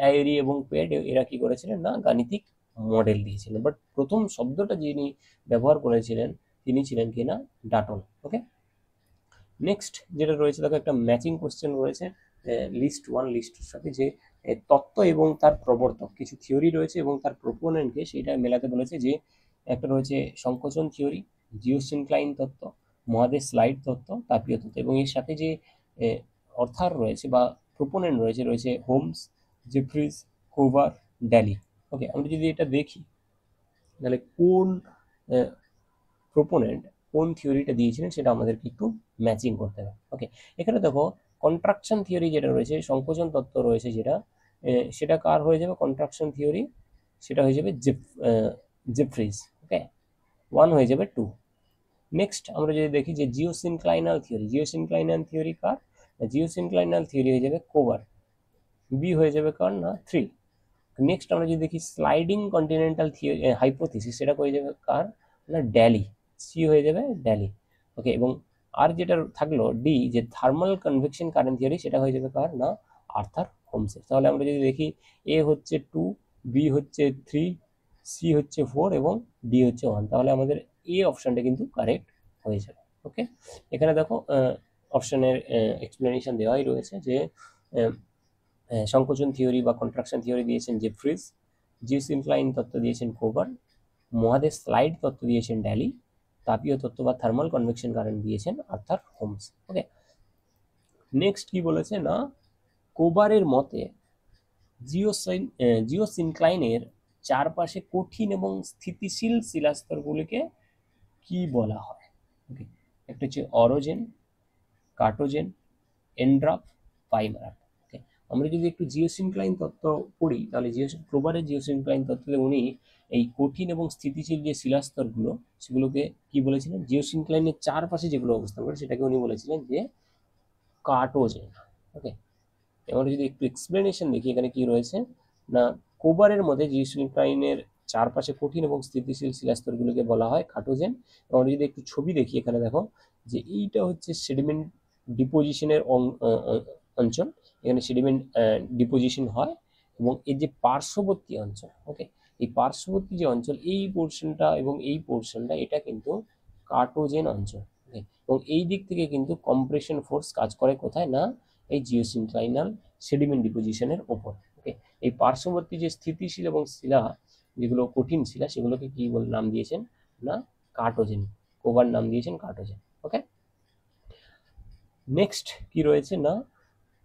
Speaker 1: অ্যায়েরি এবং পেড এরা কি করেছিলেন না গাণিতিক মডেল দিয়েছিলেন, বাট প্রথম শব্দটা যিনি ব্যবহার করেছিলেন তিনি ছিলেন কিনা ডাটন। ওকে, নেক্সট যেটা রয়েছে দেখো একটা ম্যাচিং কোশ্চেন রয়েছে লিস্ট 1 লিস্ট 2 সাথে, যে তত্ত্ব এবং তার প্রবর্তক কিছু থিওরি রয়েছে এবং তার প্রপোনেন্টকে সেটা মেলাতে বলেছে। যে একটা রয়েছে সংকোচন থিওরি, জিওসিনক্লাইন তত্ত্ব, মহাদেশ স্লাইড তত্ত্ব, তাপীয় তত্ত্ব, এবং এর সাথে যে অর্থার রয়েছে বা প্রপোনেন্ট রয়েছে রয়েছে হোমস, জেফ্রিজ, কোভার, ড্যালি। ওকে, আমরা যদি এটা দেখি তাহলে কোন প্রপোনেন্ট কোন থিওরিটা দিয়েছিলেন সেটা আমাদেরকে একটু ম্যাচিং করতে হবে। ওকে, এখানে দেখো কন্ট্রাকশন থিওরি যেটা রয়েছে, সংকোচন তত্ত্ব রয়েছে যেটা, সেটা কার হয়ে যাবে? কন্ট্রাকশন থিওরি, সেটা হয়ে যাবে জেফ্রিজ। ওকে, 1 হয়ে যাবে 2। নেক্সট আমরা যদি দেখি যে জিওসিনক্লাইনাল থিওরি, জিওসিনক্লাইনাল থিওরি কার? জিওসিনক্লাইনাল থিওরি হয়ে যাবে কোভার, বি হয়ে যাবে কার না 3। নেক্সট আমরা যদি দেখি স্লাইডিং কন্টিনেন্টাল থিওরি হাইপোথিসিস, সেটা হয়ে যাবে কার না ড্যালি, সি হয়ে যাবে ড্যালি। ওকে, এবং আর যেটা থাকলো ডি, যে থার্মাল কনভেকশন কারেন্ট থিওরি, সেটা হয়ে যাবে কার না আর্থার হোমসের। তাহলে আমরা যদি দেখি এ হচ্ছে 2, বি হচ্ছে 3, সি হচ্ছে 4 এবং ডি হচ্ছে 1, তাহলে আমাদের এ অপশনটা কিন্তু কারেক্ট হয়ে যাবে। ওকে, এখানে দেখো অপশনের এক্সপ্লেনেশন দেওয়াই রয়েছে যে সংকোচন থিওরি বা কন্ট্রাকশন থিওরি দিয়েছেন জেফ্রিজ, জিওসিনক্লাইন তত্ত্ব দিয়েছেন কোভার, মহাদেশ স্লাইড তত্ত্ব দিয়েছেন ড্যালি, তাপীয় তত্ত্ব বা থার্মাল কনভেকশন কারেন্ট দিয়েছেন আর্থার হোমস। ওকে, নেক্সট কি বলেছে না কোভারের মতে জিওসিনক্লাইনের চারপাশে কঠিন এবং স্থিতিশীল শিলাস্তরগুলিকে কি বলা হয়? ওকে, একটা হচ্ছে অরোজেন, কার্টোজেন, এন্ড্রাপ, পাইমারাপ। ওকে, আমরা যদি একটু জিওসিনক্লাইন তত্ত্ব পড়ি তাহলে কোভারের জিওসিনক্লাইন তত্ত্বে উনি এই কঠিন এবং স্থিতিশীল যে শিলাস্তরগুলো সেগুলোকে কি বলেছিলেন? জিওসিনক্লাইনের চারপাশে যেগুলো অবস্থান করে সেটাকে উনি বলেছিলেন যে কার্টোজেন। ওকে, এবার যদি একটু এক্সপ্লেনেশন দেখি এখানে কি রয়েছে না কোভারের মধ্যে জিওসিনক্লাইনের চারপাশে কঠিন এবং স্থিতিশীল শিলাস্তরগুলোকে বলা হয় কার্টোজেন। এবং আমরা যদি একটু ছবি দেখি এখানে দেখো যে এইটা হচ্ছে সেডিমেন্ট ডিপোজিশনের অঞ্চল, এখানে সেডিমেন্ট ডিপোজিশন হয়, এবং এই যে পার্শ্ববর্তী অঞ্চল, ওকে, এই পার্শ্ববর্তী যে অঞ্চল এই পোর্শনটা এবং এই পোর্শনটা এটা কিন্তু কার্টোজেন অঞ্চল। ওকে, এবং এই দিক থেকে কিন্তু কম্প্রেশন ফোর্স কাজ করে কোথায় না এই জিওসিনক্লাইনাল সেডিমেন্ট ডিপোজিশনের ওপর। ওকে, এই পার্শ্ববর্তী যে স্থিতিশীল এবং শিলা যেগুলো কঠিন শিলা সেগুলোকে কি বলে নাম দিয়েছেন না কার্টোজেন, কোভার নাম দিয়েছেন কার্টোজেন। ওকে, নেক্সট কি রয়েছে না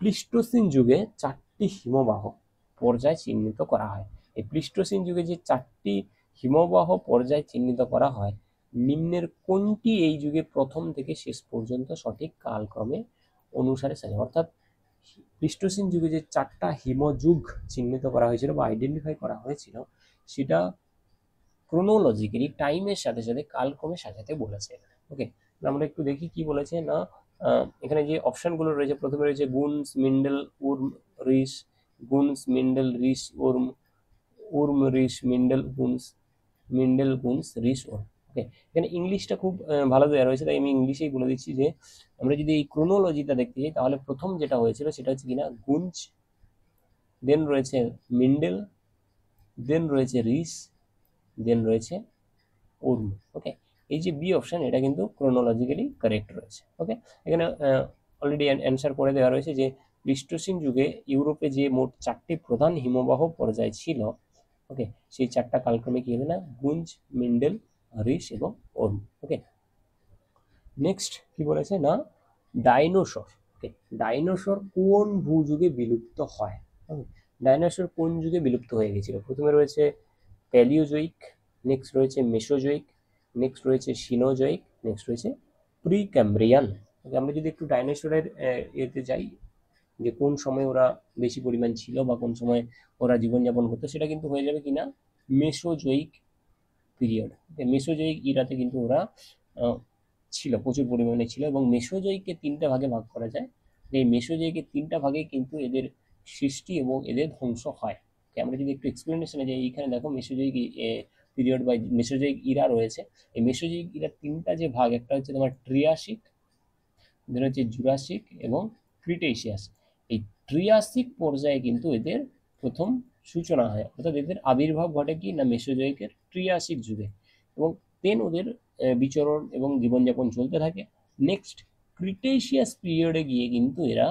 Speaker 1: প্লিস্টোসিন যুগে 4টি হিমবাহ পর্যায় চিহ্নিত করা হয়। এই প্লিস্টোসিন যুগে যে 4টি হিমবাহ পর্যায় চিহ্নিত করা হয় নিম্নের কোনটি এই যুগে প্রথম থেকে শেষ পর্যন্ত সঠিক কালক্রমে অনুসারে সাজানো? অর্থাৎ প্লিস্টোসিন যুগে যে 4টা হিমযুগ চিহ্নিত করা হয়েছিল বা আইডেন্টিফাই করা হয়েছিল, সেটা ক্রোনোলজিক্যালি টাইমের সাথে সাথে কালক্রমে সাজাতে বলেছে। ওকে, আমরা একটু দেখি কি বলেছে না। এখানে যে অপশনগুলো রয়েছে, প্রথমে রয়েছে গুনস, মিন্ডেল, উর্ম, রিস, গুনস, মিন্ডেল, রিস, উর্ম, উর্ম, রিস, মিন্ডেল, গুনস, মিন্ডেল, গুনস, রিস, উর্ম। ওকে, এখানে ইংলিশটা খুব ভালো দেওয়া রয়েছে, তাই আমি ইংলিশেই বলে দিচ্ছি যে আমরা যদি এই ক্রোনোলজিটা দেখতে যাই, তাহলে প্রথম যেটা হয়েছিল সেটা হচ্ছে কিনা গুঞ্জ, দেন রয়েছে মিন্ডেল, দেন রয়েছে রিস, দেন রয়েছে উর্ম। ওকে, এই যে বি অপশন, এটা কিন্তু ক্রোনোলজিক্যালি কারেক্ট রয়েছে। ওকে, এখানে অলরেডি অ্যান্সার করে দেওয়া রয়েছে যে প্লিস্টোসিন যুগে ইউরোপে যে মোট 4টি প্রধান হিমবাহ পর্যায় ছিল, ওকে, সেই 4টা কালক্রমে কি হবে না, গুঞ্জ, মিন্ডেল, রিস এবং উর্ম। ওকে, নেক্সট কি বলেছে না, ডাইনোসর। ওকে, ডাইনোসর কোন ভূযুগে বিলুপ্ত হয়? ডাইনোসর কোন যুগে বিলুপ্ত হয়ে গেছিল? প্রথমে রয়েছে প্যালিওজোইক, নেক্সট রয়েছে মেসোজোইক, নেক্সট রয়েছে সিনোজোইক, নেক্সট রয়েছে প্রিক্যাম্ব্রিয়ান। আমরা যদি একটু ডাইনোসরের এতে যাই, যে কোন সময় ওরা বেশি পরিমাণ ছিল বা কোন সময় ওরা জীবনযাপন করতো, সেটা কিন্তু হয়ে যাবে কিনা মেসোজোইক পিরিয়ড। মেসোজোইক ইরাতে কিন্তু ওরা ছিল, প্রচুর পরিমাণে ছিল, এবং মেসোজোইককে 3টা ভাগে ভাগ করা যায়। এই মেসোজোইকের 3টা ভাগে কিন্তু এদের সৃষ্টি এবং এদের ধ্বংস হয়। আমরা যদি একটু এক্সপ্লেনেশনে যাই, এইখানে দেখো মেসোজোইক পিরিয়ড বা মেসোজোইক ইরা রয়েছে। এই মেসোজোইক ইরার 3টা যে ভাগ, একটা হচ্ছে তোমার ট্রিয়াসিক, দেন হচ্ছে জুরাসিক এবং ক্রিটেশিয়াস। এই ট্রিয়াসিক পর্যায়ে কিন্তু এদের প্রথম সূচনা হয়, অর্থাৎ এদের আবির্ভাব ঘটে কি না মেসোজোইকের ট্রিয়াসিক যুগে, এবং দেন ওদের বিচরণ এবং জীবনযাপন চলতে থাকে। নেক্সট ক্রিটেশিয়াস পিরিয়ডে গিয়ে কিন্তু এরা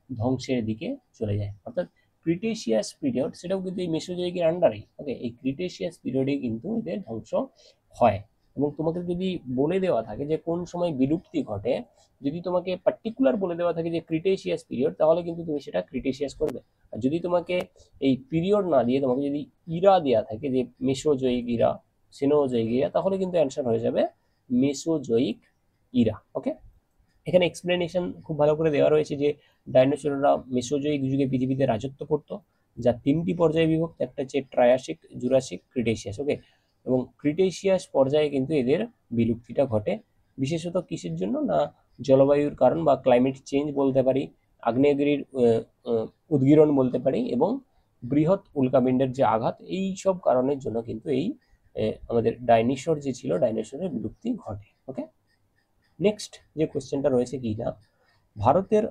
Speaker 1: ধ্বংসের দিকে চলে যায়, অর্থাৎ ক্রিটেশিয়াস পিরিয়ড সেটাও কিন্তু এই মেসোজোইকের আন্ডারেই। ওকে, এই ক্রিটেশিয়াস পিরিয়ডে কিন্তু এদের ধ্বংস হয়। এবং তোমাকে যদি বলে দেওয়া থাকে যে কোন সময় বিলুপ্তি ঘটে, যদি তোমাকে পার্টিকুলার বলে দেওয়া থাকে যে ক্রিটেশিয়াস পিরিয়ড, তাহলে কিন্তু তুমি সেটা ক্রিটেশিয়াস করবে। আর যদি তোমাকে এই পিরিয়ড না দিয়ে তোমাকে যদি ইরা দেওয়া থাকে, যে মেসোজোইক ইরা, সিনোজোইক ইরা, তাহলে কিন্তু অ্যান্সার হয়ে যাবে মেসোজোইক ইরা। ওকে, এখানে এক্সপ্লেনেশন খুব ভালো করে দেওয়া রয়েছে যে ডাইনোসররা মেসোজোইক যুগে পৃথিবীতে রাজত্ব করতো, যা 3টি পর্যায়ে বিভক্ত। একটা হচ্ছে ট্রায়াসিক, জুরাসিক, ক্রিটেশিয়াস। ওকে, এবং ক্রিটেশিয়াস পর্যায়ে কিন্তু এদের বিলুপ্তিটা ঘটে, বিশেষত কিসের জন্য না, জলবায়ুর কারণ বা ক্লাইমেট চেঞ্জ বলতে পারি, আগ্নেয়গিরির উদ্গীরণ বলতে পারি, এবং বৃহৎ উল্কাপিণ্ডের যে আঘাত, এই সব কারণের জন্য কিন্তু এই আমাদের ডাইনোসর যে ছিল, ডাইনোসরের বিলুপ্তি ঘটে। ওকে, নেক্সট যে কোশ্চেনটা রয়েছে কি না, ভারতের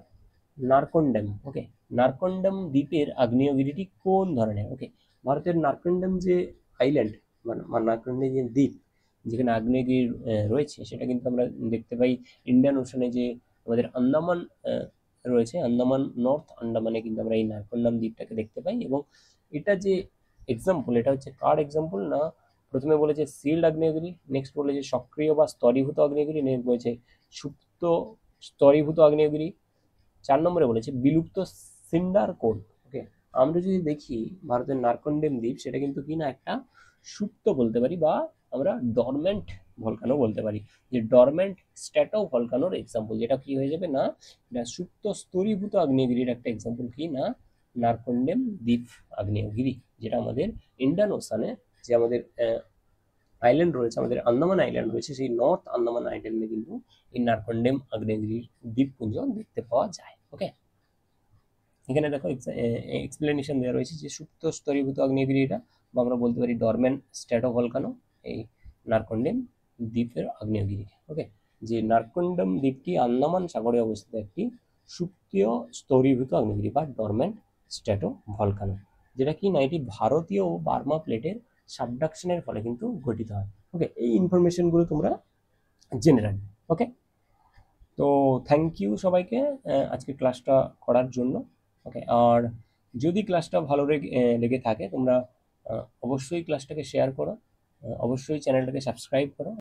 Speaker 1: নারকন্ডেম। ওকে, নারকন্ডেম দ্বীপের আগ্নেয়গিরিটি কোন ধরনের? ওকে, ভারতের নারকন্ডেম যে আইল্যান্ড, মানে নারকন্ডেম যে দ্বীপ যেখানে আগ্নেয়গিরি রয়েছে, সেটা কিন্তু আমরা দেখতে পাই ইন্ডিয়ান ওশানে, যে আমাদের আন্দামান রয়েছে, আন্দামান, নর্থ আন্দামানে কিন্তু আমরা এই নারকন্ডেম দ্বীপটাকে দেখতে পাই। এবং এটা যে এক্সাম্পল, এটা হচ্ছে কার এক্সাম্পল না, প্রথমে বলেছে সিল্ড আগ্নেয়গিরি, নেক্সট বলেছে সক্রিয় বা স্তরীভূত আগ্নেয়গিরি, নেক্সট বলেছে সুপ্ত স্তরীভূত আগ্নেয়গিরি, 4 নম্বরে বলেছে বিলুপ্ত সিন্ডার কোন। ওকে, আমরা যদি দেখি ভারতের নারকন্ডেম দ্বীপ, সেটা কিন্তু কি না একটা সুপ্ত বলতে পারি, বা আমরা ডরমেন্ট ভলকানো বলতে পারি, যে ডরমেন্ট স্ট্যাটো ভলকানোর এক্সাম্পল, যেটা কি হয়ে যাবে না, এটা সুপ্ত স্তরীভূত আগ্নেয়গিরির একটা এক্সাম্পল কি না, নারকন্ডেম দ্বীপ আগ্নেয়গিরি, যেটা আমাদের ইন্ডিয়ান ওশানে যে আমাদের আইল্যান্ড রয়েছে, আমাদের আন্দামান আইল্যান্ড রয়েছে, সেই নর্থ আন্দামান আইল্যান্ডে কিন্তু এই নারকন্ডেম আগ্নেয়গিরির দ্বীপপুঞ্জ দেখতে পাওয়া যায়। ওকে, এখানে দেখো এক্সপ্লেনেশন দেওয়া রয়েছে যে সুপ্ত স্তরীভূত আগ্নেয়গিরি এটা, বা আমরা বলতে পারি ডরমেন্ট স্ট্র্যাটোভলকানো, এই নারকন্ডেম দ্বীপের আগ্নেয়গিরি। ওকে, যে নারকন্ডেম দ্বীপটি আন্দামান সাগরে অবস্থিত একটি সুপ্তীয় স্তরীভূত আগ্নেয়গিরি বা ডরমেন্ট স্ট্র্যাটোভলকানো, যেটা কি না, এটি ভারতীয় ও বার্মা প্লেটের সাবডাকশনের ফলে কিন্তু গঠিত হয়। ওকে, এই ইনফরমেশনগুলো তোমরা জেনে রাখবে। ওকে, তো থ্যাংক ইউ সবাইকে আজকে ক্লাসটা করার জন্য। ওকে, আর যদি ক্লাসটা ভালো লেগে থাকে, তোমরা অবশ্যই ক্লাসটাকে শেয়ার করো, অবশ্যই চ্যানেলটাকে সাবস্ক্রাইব করো।